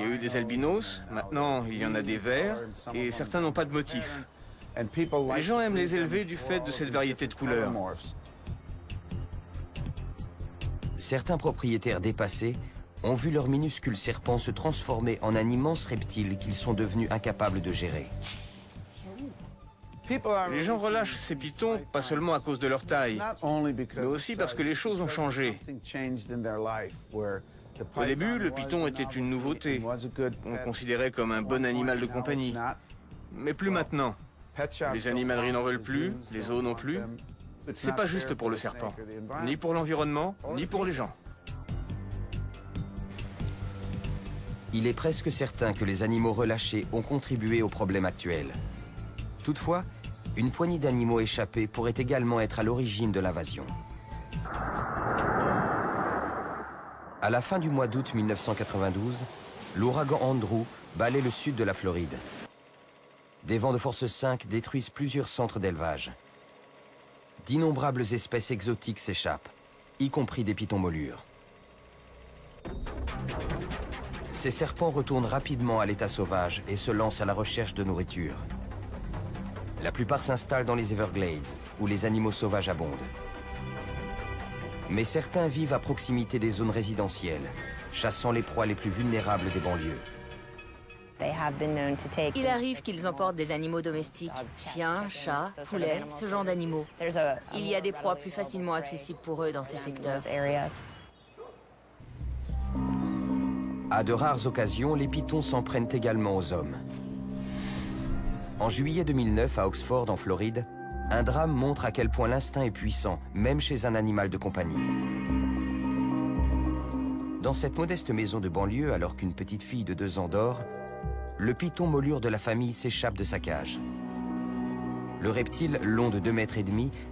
a eu des albinos, maintenant il y en a des verts, et certains n'ont pas de motif. Les gens aiment les élever du fait de cette variété de couleurs. Certains propriétaires dépassés ont vu leurs minuscules serpents se transformer en un immense reptile qu'ils sont devenus incapables de gérer. Les gens relâchent ces pitons pas seulement à cause de leur taille, mais aussi parce que les choses ont changé. Au début, le python était une nouveauté. On le considérait comme un bon animal de compagnie. Mais plus maintenant. Les animaleries n'en veulent plus, les zoos non plus. C'est pas juste pour le serpent, ni pour l'environnement, ni pour les gens. Il est presque certain que les animaux relâchés ont contribué au problème actuel. Toutefois, une poignée d'animaux échappés pourrait également être à l'origine de l'invasion. À la fin du mois d'août 1992, l'ouragan Andrew balaie le sud de la Floride. Des vents de force 5 détruisent plusieurs centres d'élevage. D'innombrables espèces exotiques s'échappent, y compris des pitons molures. Ces serpents retournent rapidement à l'état sauvage et se lancent à la recherche de nourriture. La plupart s'installent dans les Everglades, où les animaux sauvages abondent. Mais certains vivent à proximité des zones résidentielles, chassant les proies les plus vulnérables des banlieues. Il arrive qu'ils emportent des animaux domestiques, chiens, chats, poulets, ce genre d'animaux. Il y a des proies plus facilement accessibles pour eux dans ces secteurs. À de rares occasions, les pitons s'en prennent également aux hommes. En juillet 2009, à Oxford, en Floride, un drame montre à quel point l'instinct est puissant, même chez un animal de compagnie. Dans cette modeste maison de banlieue, alors qu'une petite fille de 2 ans dort, le python molure de la famille s'échappe de sa cage. Le reptile, long de 2,5 mètres,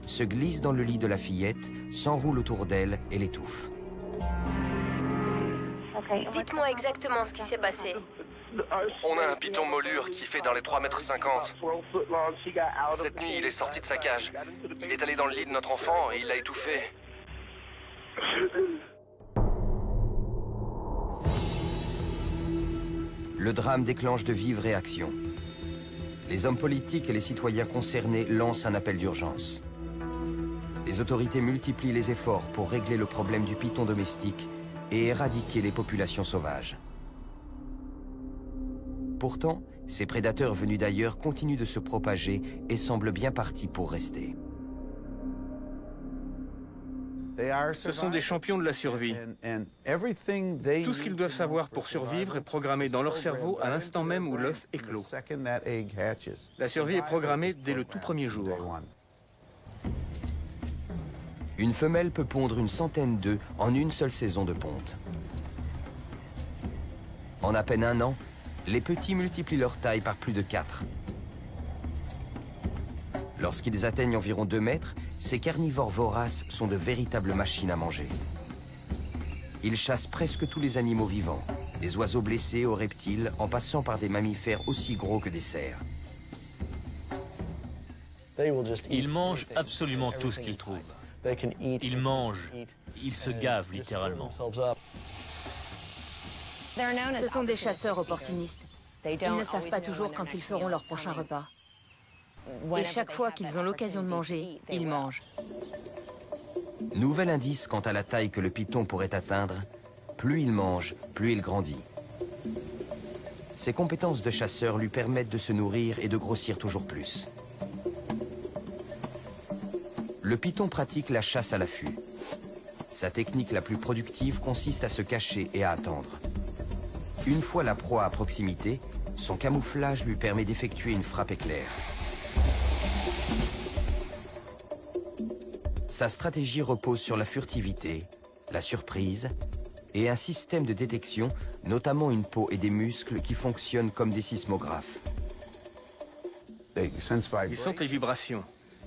se glisse dans le lit de la fillette, s'enroule autour d'elle et l'étouffe. Dites-moi exactement ce qui s'est passé. On a un python molure qui fait dans les 3,50 mètres. Cette nuit, il est sorti de sa cage. Il est allé dans le lit de notre enfant et il l'a étouffé. Le drame déclenche de vives réactions. Les hommes politiques et les citoyens concernés lancent un appel d'urgence. Les autorités multiplient les efforts pour régler le problème du python domestique et éradiquer les populations sauvages. Pourtant, ces prédateurs venus d'ailleurs continuent de se propager et semblent bien partis pour rester. Ce sont des champions de la survie. Tout ce qu'ils doivent savoir pour survivre est programmé dans leur cerveau à l'instant même où l'œuf éclot. La survie est programmée dès le tout premier jour. Une femelle peut pondre une centaine d'œufs en une seule saison de ponte. En à peine 1 an, les petits multiplient leur taille par plus de 4. Lorsqu'ils atteignent environ 2 mètres, ces carnivores voraces sont de véritables machines à manger. Ils chassent presque tous les animaux vivants, des oiseaux blessés aux reptiles, en passant par des mammifères aussi gros que des cerfs. Ils mangent absolument tout ce qu'ils trouvent. Ils mangent, ils se gavent littéralement. Ce sont des chasseurs opportunistes. Ils ne savent pas toujours quand ils feront leur prochain repas. Et chaque fois qu'ils ont l'occasion de manger, ils mangent. Nouvel indice quant à la taille que le python pourrait atteindre, plus il mange, plus il grandit. Ses compétences de chasseur lui permettent de se nourrir et de grossir toujours plus. Le python pratique la chasse à l'affût. Sa technique la plus productive consiste à se cacher et à attendre. Une fois la proie à proximité, son camouflage lui permet d'effectuer une frappe éclair. Sa stratégie repose sur la furtivité, la surprise et un système de détection, notamment une peau et des muscles qui fonctionnent comme des sismographes. Ils sentent les vibrations.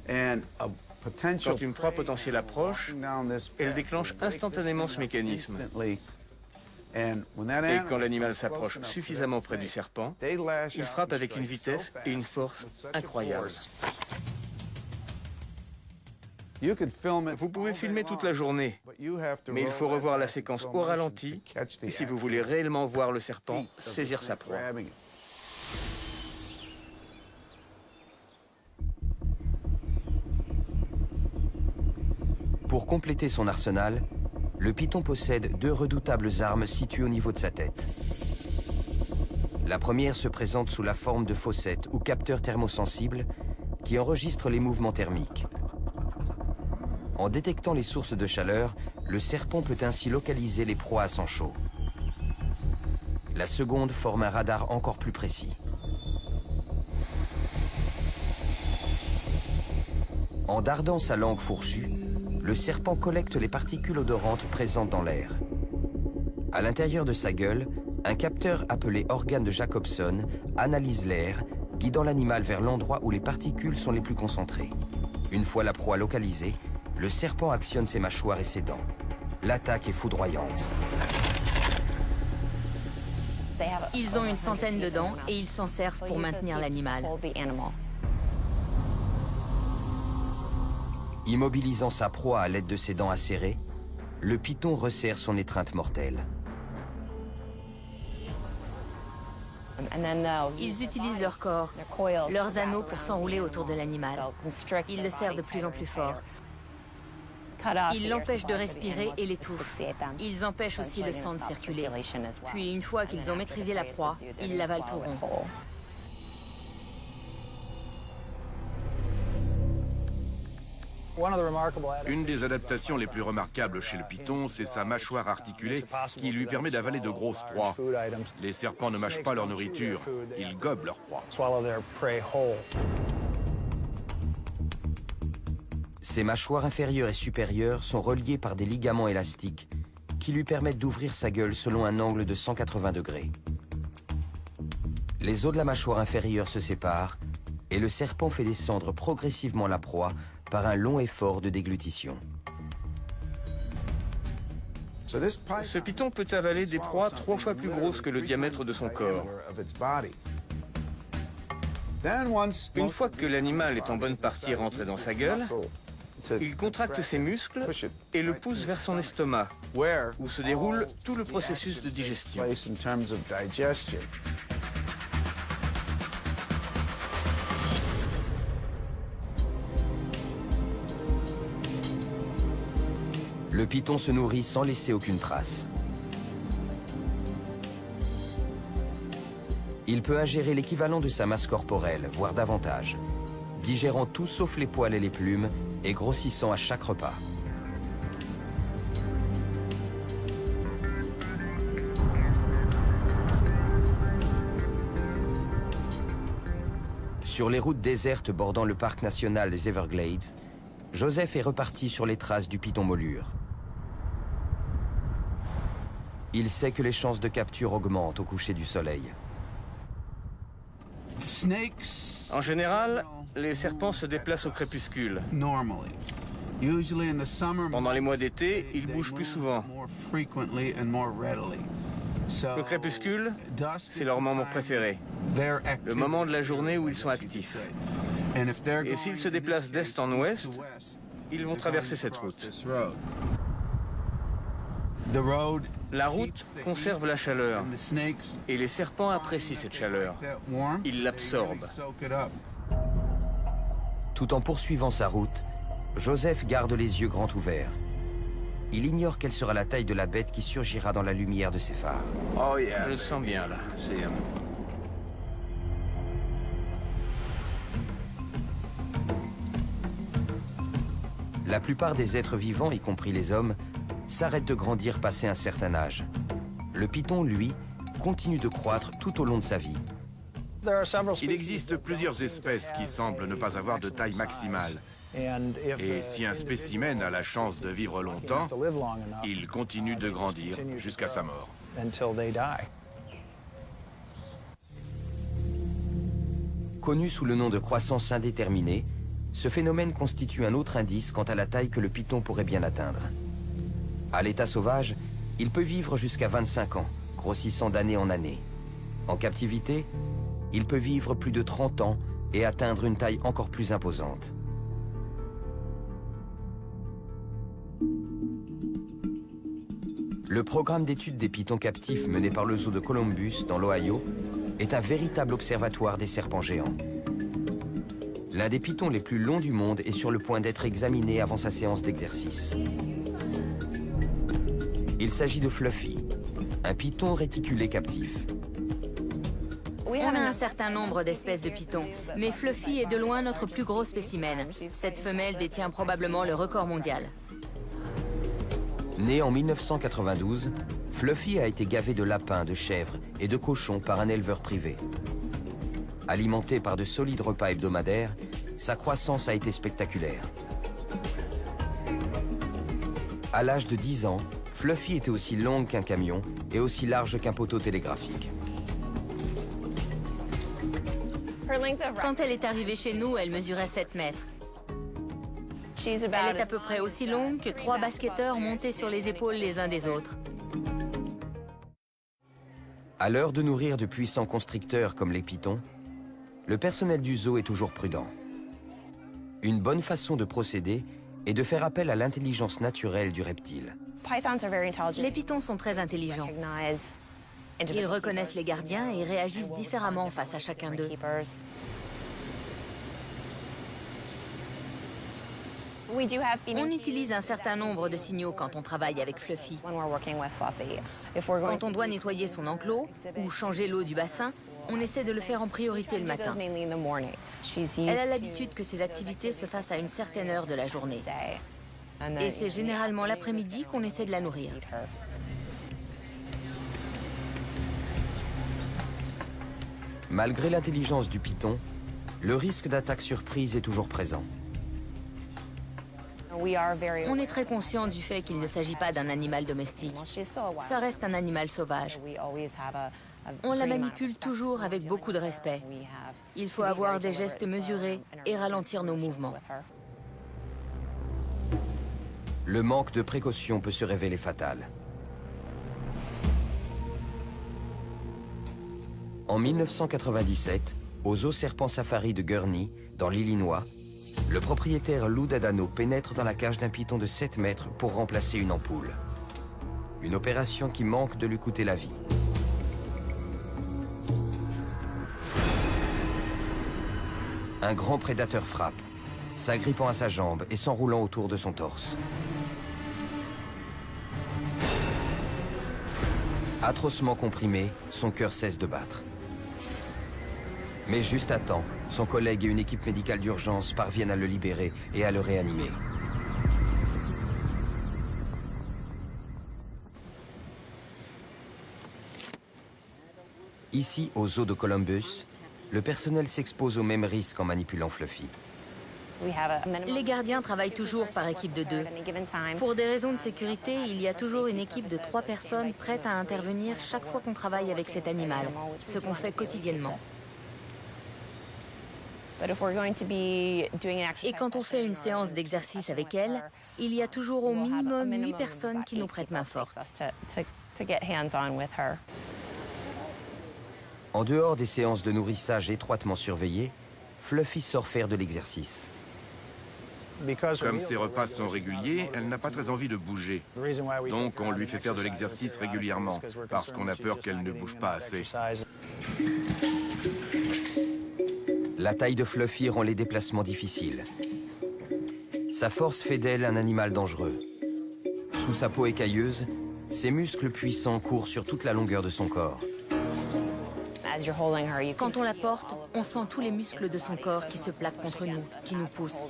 Quand une proie potentielle approche, elle déclenche instantanément ce mécanisme. Et quand l'animal s'approche suffisamment près du serpent, il frappe avec une vitesse et une force incroyables. Vous pouvez filmer toute la journée, mais il faut revoir la séquence au ralenti si vous voulez réellement voir le serpent saisir sa proie. Pour compléter son arsenal, le python possède 2 redoutables armes situées au niveau de sa tête. La première se présente sous la forme de fossettes ou capteurs thermosensibles qui enregistrent les mouvements thermiques. En détectant les sources de chaleur, le serpent peut ainsi localiser les proies à sang chaud. La seconde forme un radar encore plus précis. En dardant sa langue fourchue, le serpent collecte les particules odorantes présentes dans l'air. À l'intérieur de sa gueule, un capteur appelé organe de Jacobson analyse l'air, guidant l'animal vers l'endroit où les particules sont les plus concentrées. Une fois la proie localisée, le serpent actionne ses mâchoires et ses dents. L'attaque est foudroyante. Ils ont une centaine de dents et ils s'en servent pour maintenir l'animal. Immobilisant sa proie à l'aide de ses dents acérées, le python resserre son étreinte mortelle. Ils utilisent leur corps, leurs anneaux pour s'enrouler autour de l'animal. Ils le serrent de plus en plus fort. Ils l'empêchent de respirer et l'étouffent. Ils empêchent aussi le sang de circuler. Puis, une fois qu'ils ont maîtrisé la proie, ils l'avalent tout rond. Une des adaptations les plus remarquables chez le python, c'est sa mâchoire articulée qui lui permet d'avaler de grosses proies. Les serpents ne mâchent pas leur nourriture, ils gobent leur proie. Ses mâchoires inférieures et supérieures sont reliées par des ligaments élastiques qui lui permettent d'ouvrir sa gueule selon un angle de 180 degrés. Les os de la mâchoire inférieure se séparent et le serpent fait descendre progressivement la proie par un long effort de déglutition. Ce python peut avaler des proies 3 fois plus grosses que le diamètre de son corps. Une fois que l'animal est en bonne partie rentré dans sa gueule, il contracte ses muscles et le pousse vers son estomac, où se déroule tout le processus de digestion. Le python se nourrit sans laisser aucune trace. Il peut ingérer l'équivalent de sa masse corporelle, voire davantage, digérant tout sauf les poils et les plumes et grossissant à chaque repas. Sur les routes désertes bordant le parc national des Everglades, Joseph est reparti sur les traces du python molure. Il sait que les chances de capture augmentent au coucher du soleil. En général, les serpents se déplacent au crépuscule. Pendant les mois d'été, ils bougent plus souvent. Le crépuscule, c'est leur moment préféré, le moment de la journée où ils sont actifs. Et s'ils se déplacent d'est en ouest, ils vont traverser cette route. La route conserve la chaleur, et les serpents apprécient cette chaleur. Ils l'absorbent. Tout en poursuivant sa route, Joseph garde les yeux grands ouverts. Il ignore quelle sera la taille de la bête qui surgira dans la lumière de ses phares. Oh yeah, je le sens bien là. La plupart des êtres vivants, y compris les hommes, s'arrêtent de grandir passé un certain âge. Le python, lui, continue de croître tout au long de sa vie. Il existe plusieurs espèces qui semblent ne pas avoir de taille maximale. Et si un spécimen a la chance de vivre longtemps, il continue de grandir jusqu'à sa mort. Connu sous le nom de croissance indéterminée, ce phénomène constitue un autre indice quant à la taille que le python pourrait bien atteindre. À l'état sauvage, il peut vivre jusqu'à 25 ans, grossissant d'année en année. En captivité, il peut vivre plus de 30 ans et atteindre une taille encore plus imposante. Le programme d'études des pythons captifs mené par le zoo de Columbus, dans l'Ohio, est un véritable observatoire des serpents géants. L'un des pythons les plus longs du monde est sur le point d'être examiné avant sa séance d'exercice. Il s'agit de Fluffy, un python réticulé captif. On a un certain nombre d'espèces de pythons, mais Fluffy est de loin notre plus gros spécimen. Cette femelle détient probablement le record mondial. Né en 1992, Fluffy a été gavé de lapins, de chèvres et de cochons par un éleveur privé. Alimenté par de solides repas hebdomadaires, sa croissance a été spectaculaire. À l'âge de 10 ans, Fluffy était aussi longue qu'un camion et aussi large qu'un poteau télégraphique. Quand elle est arrivée chez nous, elle mesurait 7 mètres. Elle est à peu près aussi longue que 3 basketteurs montés sur les épaules les uns des autres. À l'heure de nourrir de puissants constricteurs comme les pitons, le personnel du zoo est toujours prudent. Une bonne façon de procéder est de faire appel à l'intelligence naturelle du reptile. Les pitons sont très intelligents. Ils reconnaissent les gardiens et réagissent différemment face à chacun d'eux. On utilise un certain nombre de signaux quand on travaille avec Fluffy. Quand on doit nettoyer son enclos ou changer l'eau du bassin, on essaie de le faire en priorité le matin. Elle a l'habitude que ces activités se fassent à une certaine heure de la journée. Et c'est généralement l'après-midi qu'on essaie de la nourrir. Malgré l'intelligence du python, le risque d'attaque surprise est toujours présent. On est très conscient du fait qu'il ne s'agit pas d'un animal domestique. Ça reste un animal sauvage. On la manipule toujours avec beaucoup de respect. Il faut avoir des gestes mesurés et ralentir nos mouvements. Le manque de précaution peut se révéler fatal. En 1997, au zoo Serpent Safari de Gurney, dans l'Illinois, le propriétaire Lou Dadano pénètre dans la cage d'un python de 7 mètres pour remplacer une ampoule. Une opération qui manque de lui coûter la vie. Un grand prédateur frappe, s'agrippant à sa jambe et s'enroulant autour de son torse. Atrocement comprimé, son cœur cesse de battre. Mais juste à temps, son collègue et une équipe médicale d'urgence parviennent à le libérer et à le réanimer. Ici, au zoo de Columbus, le personnel s'expose aux mêmes risques en manipulant Fluffy. Les gardiens travaillent toujours par équipe de 2. Pour des raisons de sécurité, il y a toujours une équipe de 3 personnes prêtes à intervenir chaque fois qu'on travaille avec cet animal, ce qu'on fait quotidiennement. Et quand on fait une séance d'exercice avec elle, il y a toujours au minimum 8 personnes qui nous prêtent main forte. En dehors des séances de nourrissage étroitement surveillées, Fluffy sort faire de l'exercice. Comme ses repas sont réguliers, elle n'a pas très envie de bouger. Donc on lui fait faire de l'exercice régulièrement, parce qu'on a peur qu'elle ne bouge pas assez. La taille de Fluffy rend les déplacements difficiles. Sa force fait d'elle un animal dangereux. Sous sa peau écailleuse, ses muscles puissants courent sur toute la longueur de son corps. Quand on la porte, on sent tous les muscles de son corps qui se plaquent contre nous, qui nous poussent.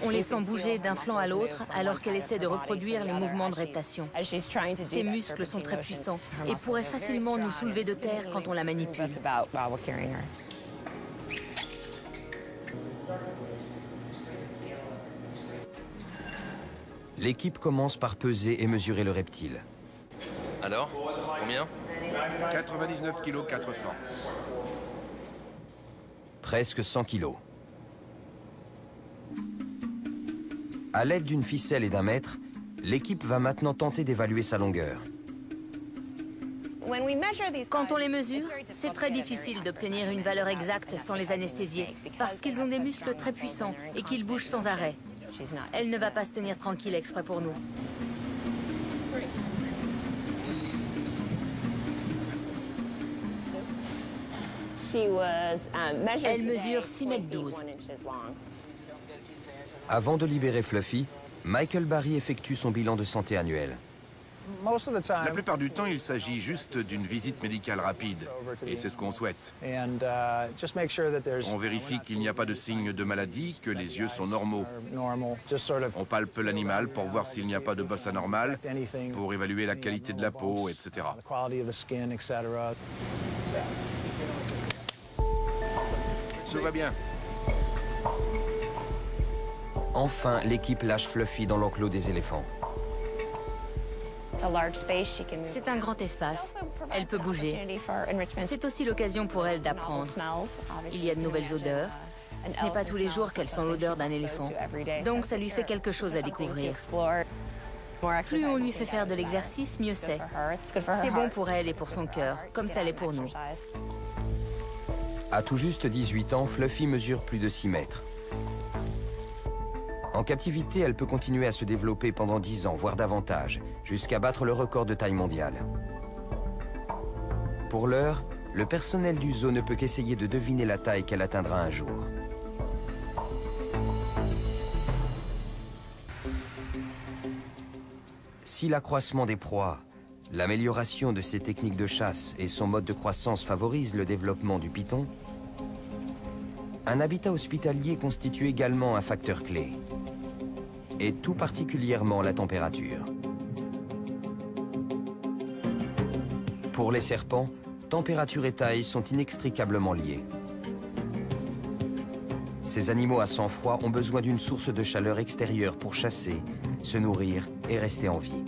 On les sent bouger d'un flanc à l'autre alors qu'elle essaie de reproduire les mouvements de reptation. Ses muscles sont très puissants et pourraient facilement nous soulever de terre quand on la manipule. L'équipe commence par peser et mesurer le reptile. Alors, combien ? 99 kg 400. Presque 100 kilos. À l'aide d'une ficelle et d'un mètre, l'équipe va maintenant tenter d'évaluer sa longueur. Quand on les mesure, c'est très difficile d'obtenir une valeur exacte sans les anesthésier, parce qu'ils ont des muscles très puissants et qu'ils bougent sans arrêt. Elle ne va pas se tenir tranquille exprès pour nous. Elle mesure 6,12 m. Avant de libérer Fluffy, Michael Barry effectue son bilan de santé annuel. La plupart du temps, il s'agit juste d'une visite médicale rapide, et c'est ce qu'on souhaite. On vérifie qu'il n'y a pas de signes de maladie, que les yeux sont normaux. On palpe l'animal pour voir s'il n'y a pas de bosse anormale, pour évaluer la qualité de la peau, etc. Tout va bien. Enfin, l'équipe lâche Fluffy dans l'enclos des éléphants. C'est un grand espace. Elle peut bouger. C'est aussi l'occasion pour elle d'apprendre. Il y a de nouvelles odeurs. Ce n'est pas tous les jours qu'elle sent l'odeur d'un éléphant. Donc ça lui fait quelque chose à découvrir. Plus on lui fait faire de l'exercice, mieux c'est. C'est bon pour elle et pour son cœur, comme ça l'est pour nous. À tout juste 18 ans, Fluffy mesure plus de 6 mètres. En captivité, elle peut continuer à se développer pendant 10 ans, voire davantage, jusqu'à battre le record de taille mondiale. Pour l'heure, le personnel du zoo ne peut qu'essayer de deviner la taille qu'elle atteindra un jour. Si l'accroissement des proies, l'amélioration de ses techniques de chasse et son mode de croissance favorisent le développement du python, un habitat hospitalier constitue également un facteur clé, et tout particulièrement la température. Pour les serpents, température et taille sont inextricablement liées. Ces animaux à sang froid ont besoin d'une source de chaleur extérieure pour chasser, se nourrir et rester en vie.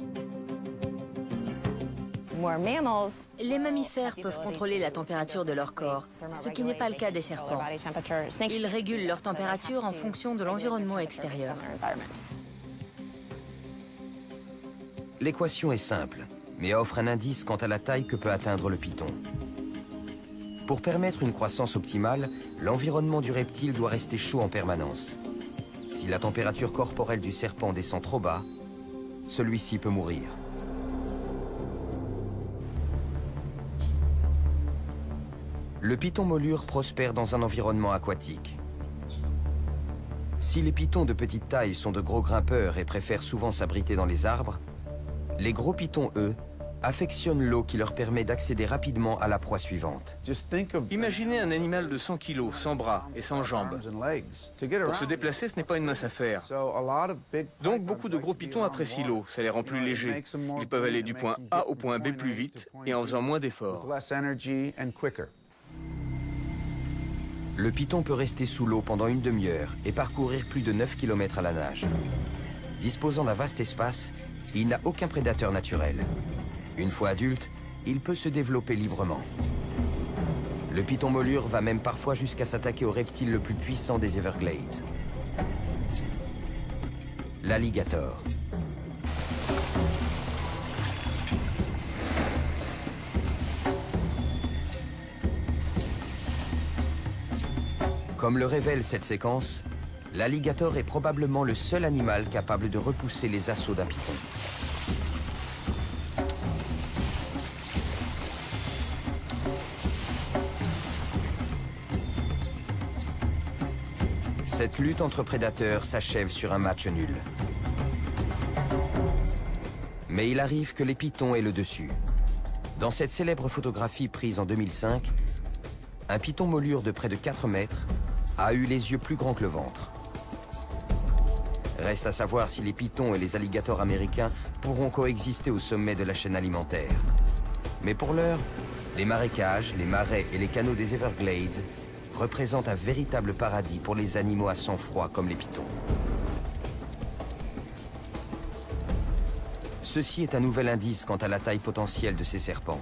Les mammifères peuvent contrôler la température de leur corps, ce qui n'est pas le cas des serpents. Ils régulent leur température en fonction de l'environnement extérieur. L'équation est simple, mais offre un indice quant à la taille que peut atteindre le python. Pour permettre une croissance optimale, l'environnement du reptile doit rester chaud en permanence. Si la température corporelle du serpent descend trop bas, celui-ci peut mourir. Le python molure prospère dans un environnement aquatique. Si les pythons de petite taille sont de gros grimpeurs et préfèrent souvent s'abriter dans les arbres, les gros pythons, eux, affectionnent l'eau qui leur permet d'accéder rapidement à la proie suivante. Imaginez un animal de 100 kg, sans bras et sans jambes. Pour se déplacer, ce n'est pas une mince affaire. Donc beaucoup de gros pythons apprécient l'eau, ça les rend plus légers. Ils peuvent aller du point A au point B plus vite et en faisant moins d'efforts. Le python peut rester sous l'eau pendant une demi-heure et parcourir plus de 9 km à la nage. Disposant d'un vaste espace, il n'a aucun prédateur naturel. Une fois adulte, il peut se développer librement. Le python molure va même parfois jusqu'à s'attaquer au reptile le plus puissant des Everglades, l'alligator. Comme le révèle cette séquence, l'alligator est probablement le seul animal capable de repousser les assauts d'un python. Cette lutte entre prédateurs s'achève sur un match nul. Mais il arrive que les pythons aient le dessus. Dans cette célèbre photographie prise en 2005, un python molure de près de 4 mètres a eu les yeux plus grands que le ventre. Reste à savoir si les pythons et les alligators américains pourront coexister au sommet de la chaîne alimentaire. Mais pour l'heure, les marécages, les marais et les canaux des Everglades représentent un véritable paradis pour les animaux à sang froid comme les pythons. Ceci est un nouvel indice quant à la taille potentielle de ces serpents.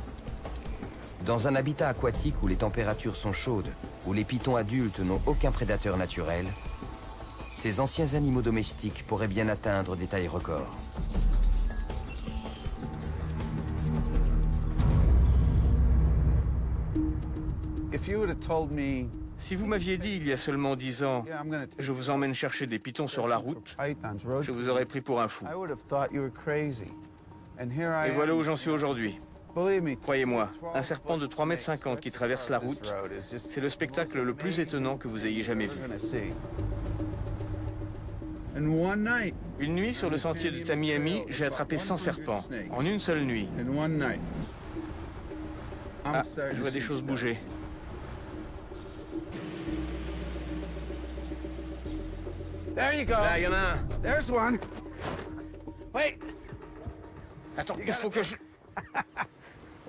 Dans un habitat aquatique où les températures sont chaudes, où les pythons adultes n'ont aucun prédateur naturel, ces anciens animaux domestiques pourraient bien atteindre des tailles records. Si vous m'aviez dit il y a seulement 10 ans, je vous emmène chercher des pythons sur la route, je vous aurais pris pour un fou. Et voilà où j'en suis aujourd'hui. Croyez-moi, un serpent de 3,50 m qui traverse la route, c'est le spectacle le plus étonnant que vous ayez jamais vu. Une nuit, sur le sentier de Tamiami, j'ai attrapé 100 serpents, en une seule nuit. Ah, je vois des choses bouger. Là, il y en a un. There's one. Wait. Attends, il faut que je...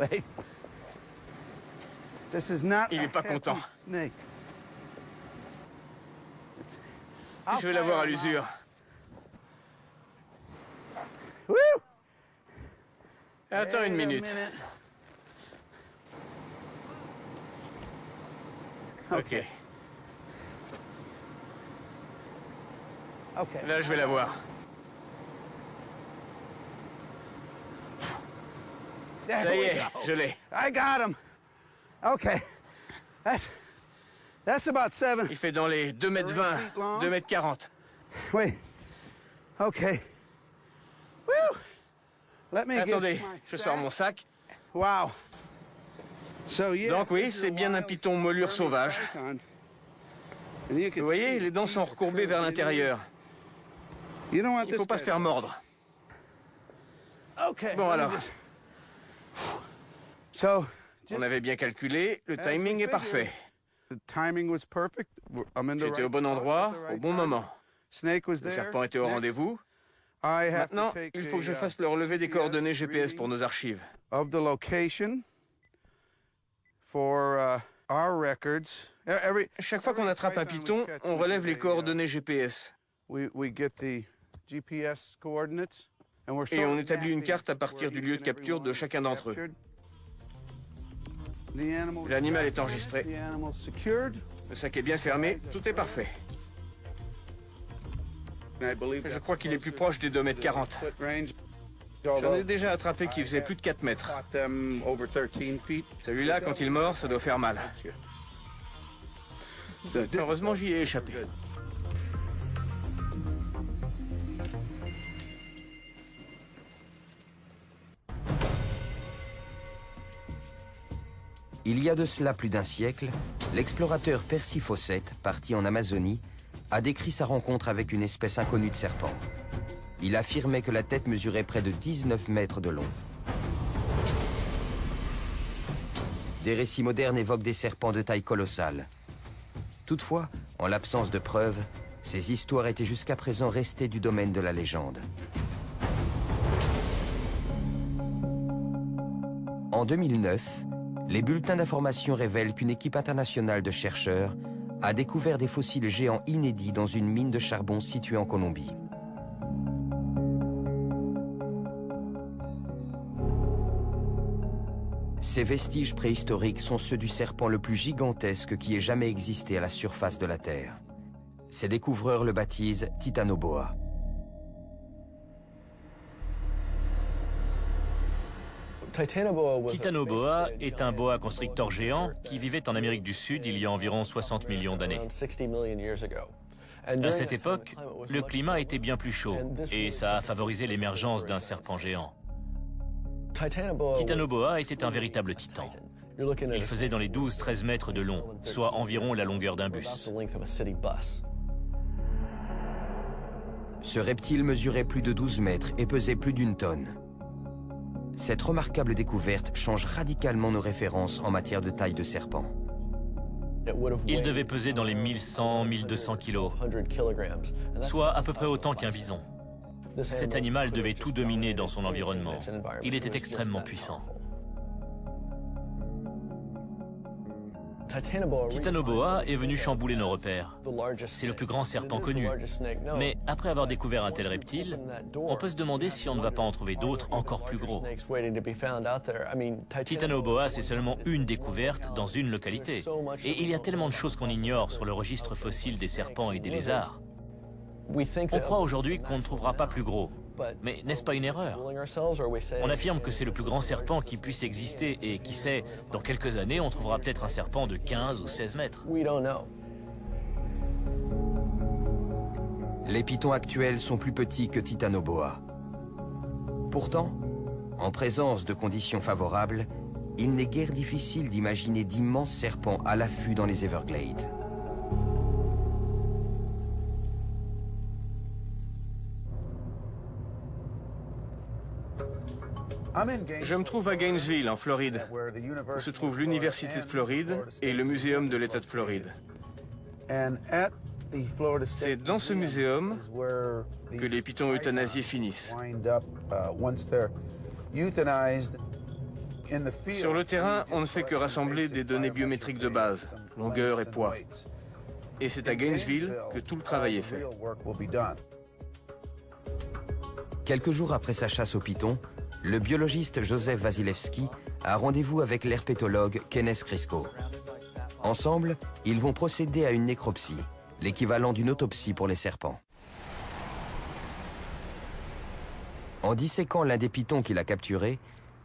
Wait. This is not il n'est pas content. Snake. Je vais l'avoir à l'usure. Attends une minute. Ok. Là, je vais l'avoir. Ça y est, je l'ai. I got him. Okay. That's about 7. Il fait dans les 2,20 m, 2,40 m. Wait. Okay. Woo! Let me Attendez, je sors mon sac. Wow. Donc oui, c'est bien un python moulure sauvage. Vous voyez, les dents sont recourbées vers l'intérieur. Il ne faut pas se faire mordre. Bon alors. On avait bien calculé, le timing est parfait. J'étais au bon endroit, au bon moment. Le serpent était au rendez-vous. Maintenant, il faut que je fasse le relevé des coordonnées GPS pour nos archives. Chaque fois qu'on attrape un python, on relève les coordonnées GPS. Et on établit une carte à partir du lieu de capture de chacun d'entre eux. L'animal est enregistré. Le sac est bien fermé, tout est parfait. Je crois qu'il est plus proche des 2,40 m. J'en ai déjà attrapé qui faisait plus de 4 mètres. Celui-là, quand il mord, ça doit faire mal. Heureusement, j'y ai échappé. Il y a de cela plus d'un siècle, l'explorateur Percy Fawcett, parti en Amazonie, a décrit sa rencontre avec une espèce inconnue de serpent. Il affirmait que la tête mesurait près de 19 mètres de long. Des récits modernes évoquent des serpents de taille colossale. Toutefois, en l'absence de preuves, ces histoires étaient jusqu'à présent restées du domaine de la légende. En 2009, les bulletins d'information révèlent qu'une équipe internationale de chercheurs a découvert des fossiles géants inédits dans une mine de charbon située en Colombie. Ces vestiges préhistoriques sont ceux du serpent le plus gigantesque qui ait jamais existé à la surface de la Terre. Ses découvreurs le baptisent Titanoboa. Titanoboa est un boa constrictor géant qui vivait en Amérique du Sud il y a environ 60 millions d'années. À cette époque, le climat était bien plus chaud et ça a favorisé l'émergence d'un serpent géant. Titanoboa était un véritable titan. Il faisait dans les 12-13 mètres de long, soit environ la longueur d'un bus. Ce reptile mesurait plus de 12 mètres et pesait plus d'1 tonne. Cette remarquable découverte change radicalement nos références en matière de taille de serpent. Il devait peser dans les 1100-1200 kilos, soit à peu près autant qu'un bison. Cet animal devait tout dominer dans son environnement. Il était extrêmement puissant. Titanoboa est venu chambouler nos repères. C'est le plus grand serpent connu. Mais après avoir découvert un tel reptile, on peut se demander si on ne va pas en trouver d'autres encore plus gros. Titanoboa, c'est seulement une découverte dans une localité. Et il y a tellement de choses qu'on ignore sur le registre fossile des serpents et des lézards. On croit aujourd'hui qu'on ne trouvera pas plus gros. Mais n'est-ce pas une erreur? On affirme que c'est le plus grand serpent qui puisse exister et qui sait, dans quelques années, on trouvera peut-être un serpent de 15 ou 16 mètres. Les pythons actuels sont plus petits que Titanoboa. Pourtant, en présence de conditions favorables, il n'est guère difficile d'imaginer d'immenses serpents à l'affût dans les Everglades. Je me trouve à Gainesville, en Floride, où se trouve l'Université de Floride et le Muséum de l'État de Floride. C'est dans ce muséum que les pythons euthanasiés finissent. Sur le terrain, on ne fait que rassembler des données biométriques de base, longueur et poids. Et c'est à Gainesville que tout le travail est fait. Quelques jours après sa chasse aux pythons, le biologiste Joseph Wasilewski a rendez-vous avec l'herpétologue Kenneth Crisco. Ensemble, ils vont procéder à une nécropsie, l'équivalent d'une autopsie pour les serpents. En disséquant l'un des pythons qu'il a capturé,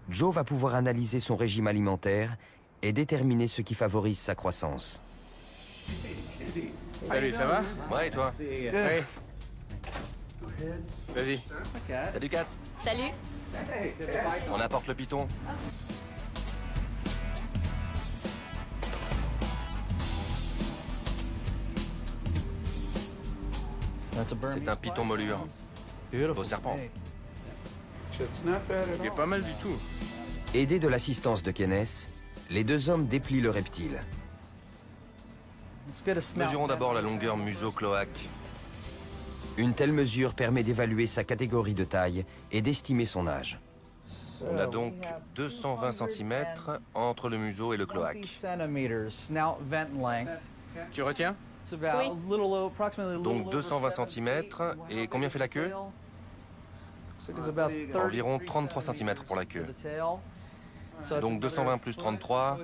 Joe va pouvoir analyser son régime alimentaire et déterminer ce qui favorise sa croissance. Salut, ça va? Ouais, et toi? Ouais. Vas-y. Salut, Kat. Salut. On apporte le python. C'est un python molure. Beau serpent. Il est pas mal du tout. Aidés de l'assistance de Kenneth, les deux hommes déplient le reptile. Mesurons d'abord la longueur museau-cloaque. Une telle mesure permet d'évaluer sa catégorie de taille et d'estimer son âge. On a donc 220 cm entre le museau et le cloaque. Tu retiens? Oui. Donc 220 cm. Et combien fait la queue? Environ 33 cm pour la queue. Donc 220 plus 33,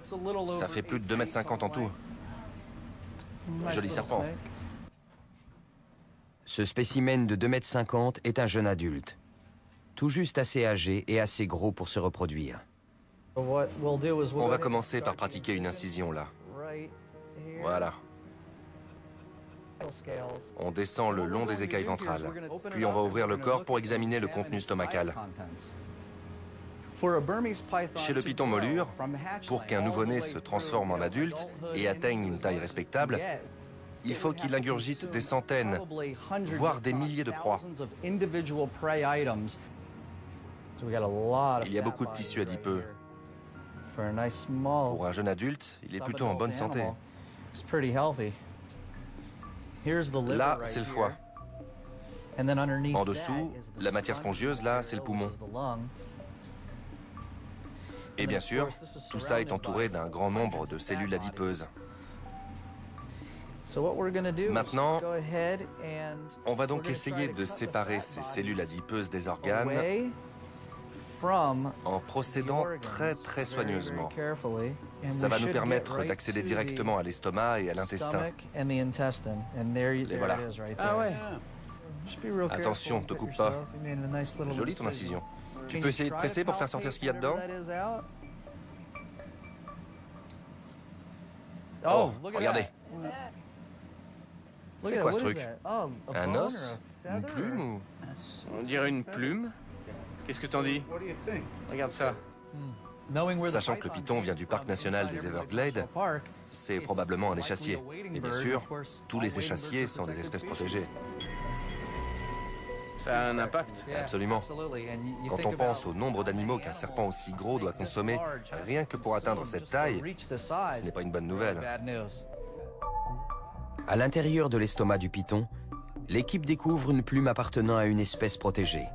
ça fait plus de 2,50 m en tout. Joli serpent. Ce spécimen de 2,50 m est un jeune adulte, tout juste assez âgé et assez gros pour se reproduire. On va commencer par pratiquer une incision là. Voilà. On descend le long des écailles ventrales. Puis on va ouvrir le corps pour examiner le contenu stomacal. Chez le python molure, pour qu'un nouveau-né se transforme en adulte et atteigne une taille respectable, il faut qu'il ingurgite des centaines, voire des milliers de proies. Il y a beaucoup de tissu adipeux. Pour un jeune adulte, il est plutôt en bonne santé. Là, c'est le foie. En dessous, la matière spongieuse, là, c'est le poumon. Et bien sûr, tout ça est entouré d'un grand nombre de cellules adipeuses. Maintenant, on va donc essayer de séparer ces cellules adipeuses des organes en procédant très soigneusement. Ça va nous permettre d'accéder directement à l'estomac et à l'intestin. Les voilà. Ah ouais. Attention, te coupe pas. Jolie ton incision. Tu peux essayer de presser pour faire sortir ce qu'il y a dedans? Oh, regardez. C'est quoi ce truc? Un os? Une plume ou... On dirait une plume. Qu'est-ce que t'en dis? Regarde ça. Sachant que le python vient du parc national des Everglades, c'est probablement un échassier. Et bien sûr, tous les échassiers sont des espèces protégées. Ça a un impact? Absolument. Quand on pense au nombre d'animaux qu'un serpent aussi gros doit consommer, rien que pour atteindre cette taille, ce n'est pas une bonne nouvelle. À l'intérieur de l'estomac du python, l'équipe découvre une plume appartenant à une espèce protégée.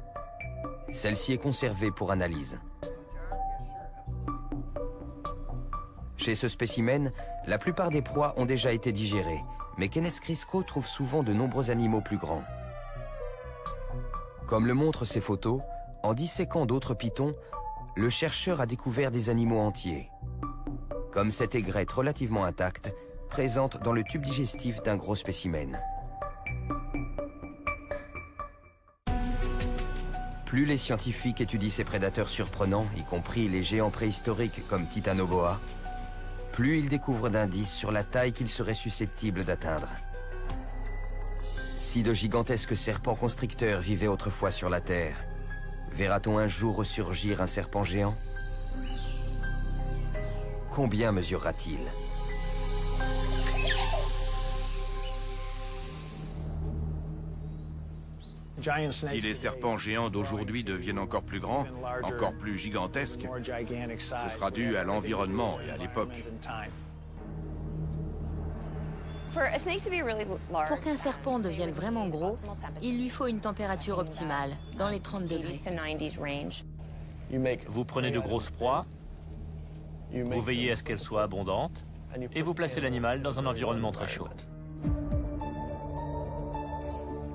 Celle-ci est conservée pour analyse. Chez ce spécimen, la plupart des proies ont déjà été digérées, mais Kenneth Crisco trouve souvent de nombreux animaux plus grands. Comme le montrent ces photos, en disséquant d'autres pythons, le chercheur a découvert des animaux entiers. Comme cette aigrette relativement intacte, présente dans le tube digestif d'un gros spécimen. Plus les scientifiques étudient ces prédateurs surprenants, y compris les géants préhistoriques comme Titanoboa, plus ils découvrent d'indices sur la taille qu'ils seraient susceptibles d'atteindre. Si de gigantesques serpents constricteurs vivaient autrefois sur la Terre, verra-t-on un jour ressurgir un serpent géant? Combien mesurera-t-il? Si les serpents géants d'aujourd'hui deviennent encore plus grands, encore plus gigantesques, ce sera dû à l'environnement et à l'époque. Pour qu'un serpent devienne vraiment gros, il lui faut une température optimale, dans les 30 degrés. Vous prenez de grosses proies, vous veillez à ce qu'elles soient abondantes, et vous placez l'animal dans un environnement très chaud.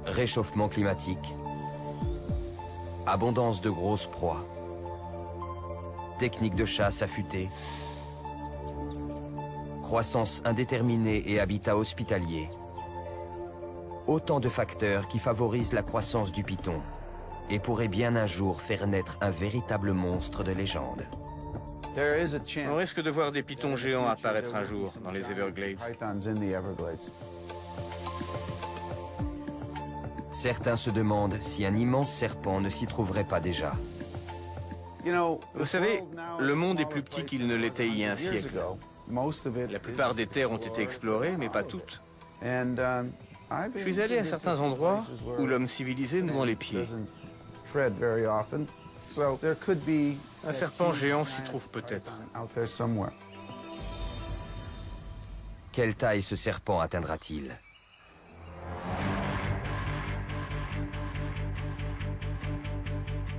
Réchauffement climatique, abondance de grosses proies, technique de chasse affûtée, croissance indéterminée et habitat hospitalier. Autant de facteurs qui favorisent la croissance du python et pourrait bien un jour faire naître un véritable monstre de légende. On risque de voir des pythons géants apparaître un jour dans les Everglades. Certains se demandent si un immense serpent ne s'y trouverait pas déjà. Vous savez, le monde est plus petit qu'il ne l'était il y a un siècle. La plupart des terres ont été explorées, mais pas toutes. Je suis allé à certains endroits où l'homme civilisé nous vend les pieds. Un serpent géant s'y trouve peut-être. Quelle taille ce serpent atteindra-t-il?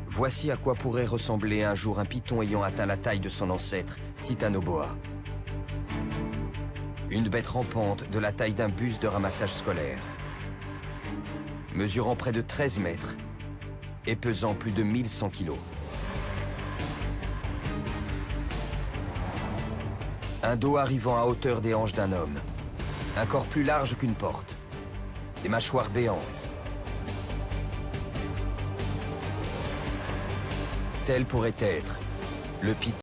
Voici à quoi pourrait ressembler un jour un python ayant atteint la taille de son ancêtre, Titanoboa. Une bête rampante de la taille d'un bus de ramassage scolaire. Mesurant près de 13 mètres et pesant plus de 1100 kilos. Un dos arrivant à hauteur des hanches d'un homme. Un corps plus large qu'une porte. Des mâchoires béantes. Tel pourrait être le python.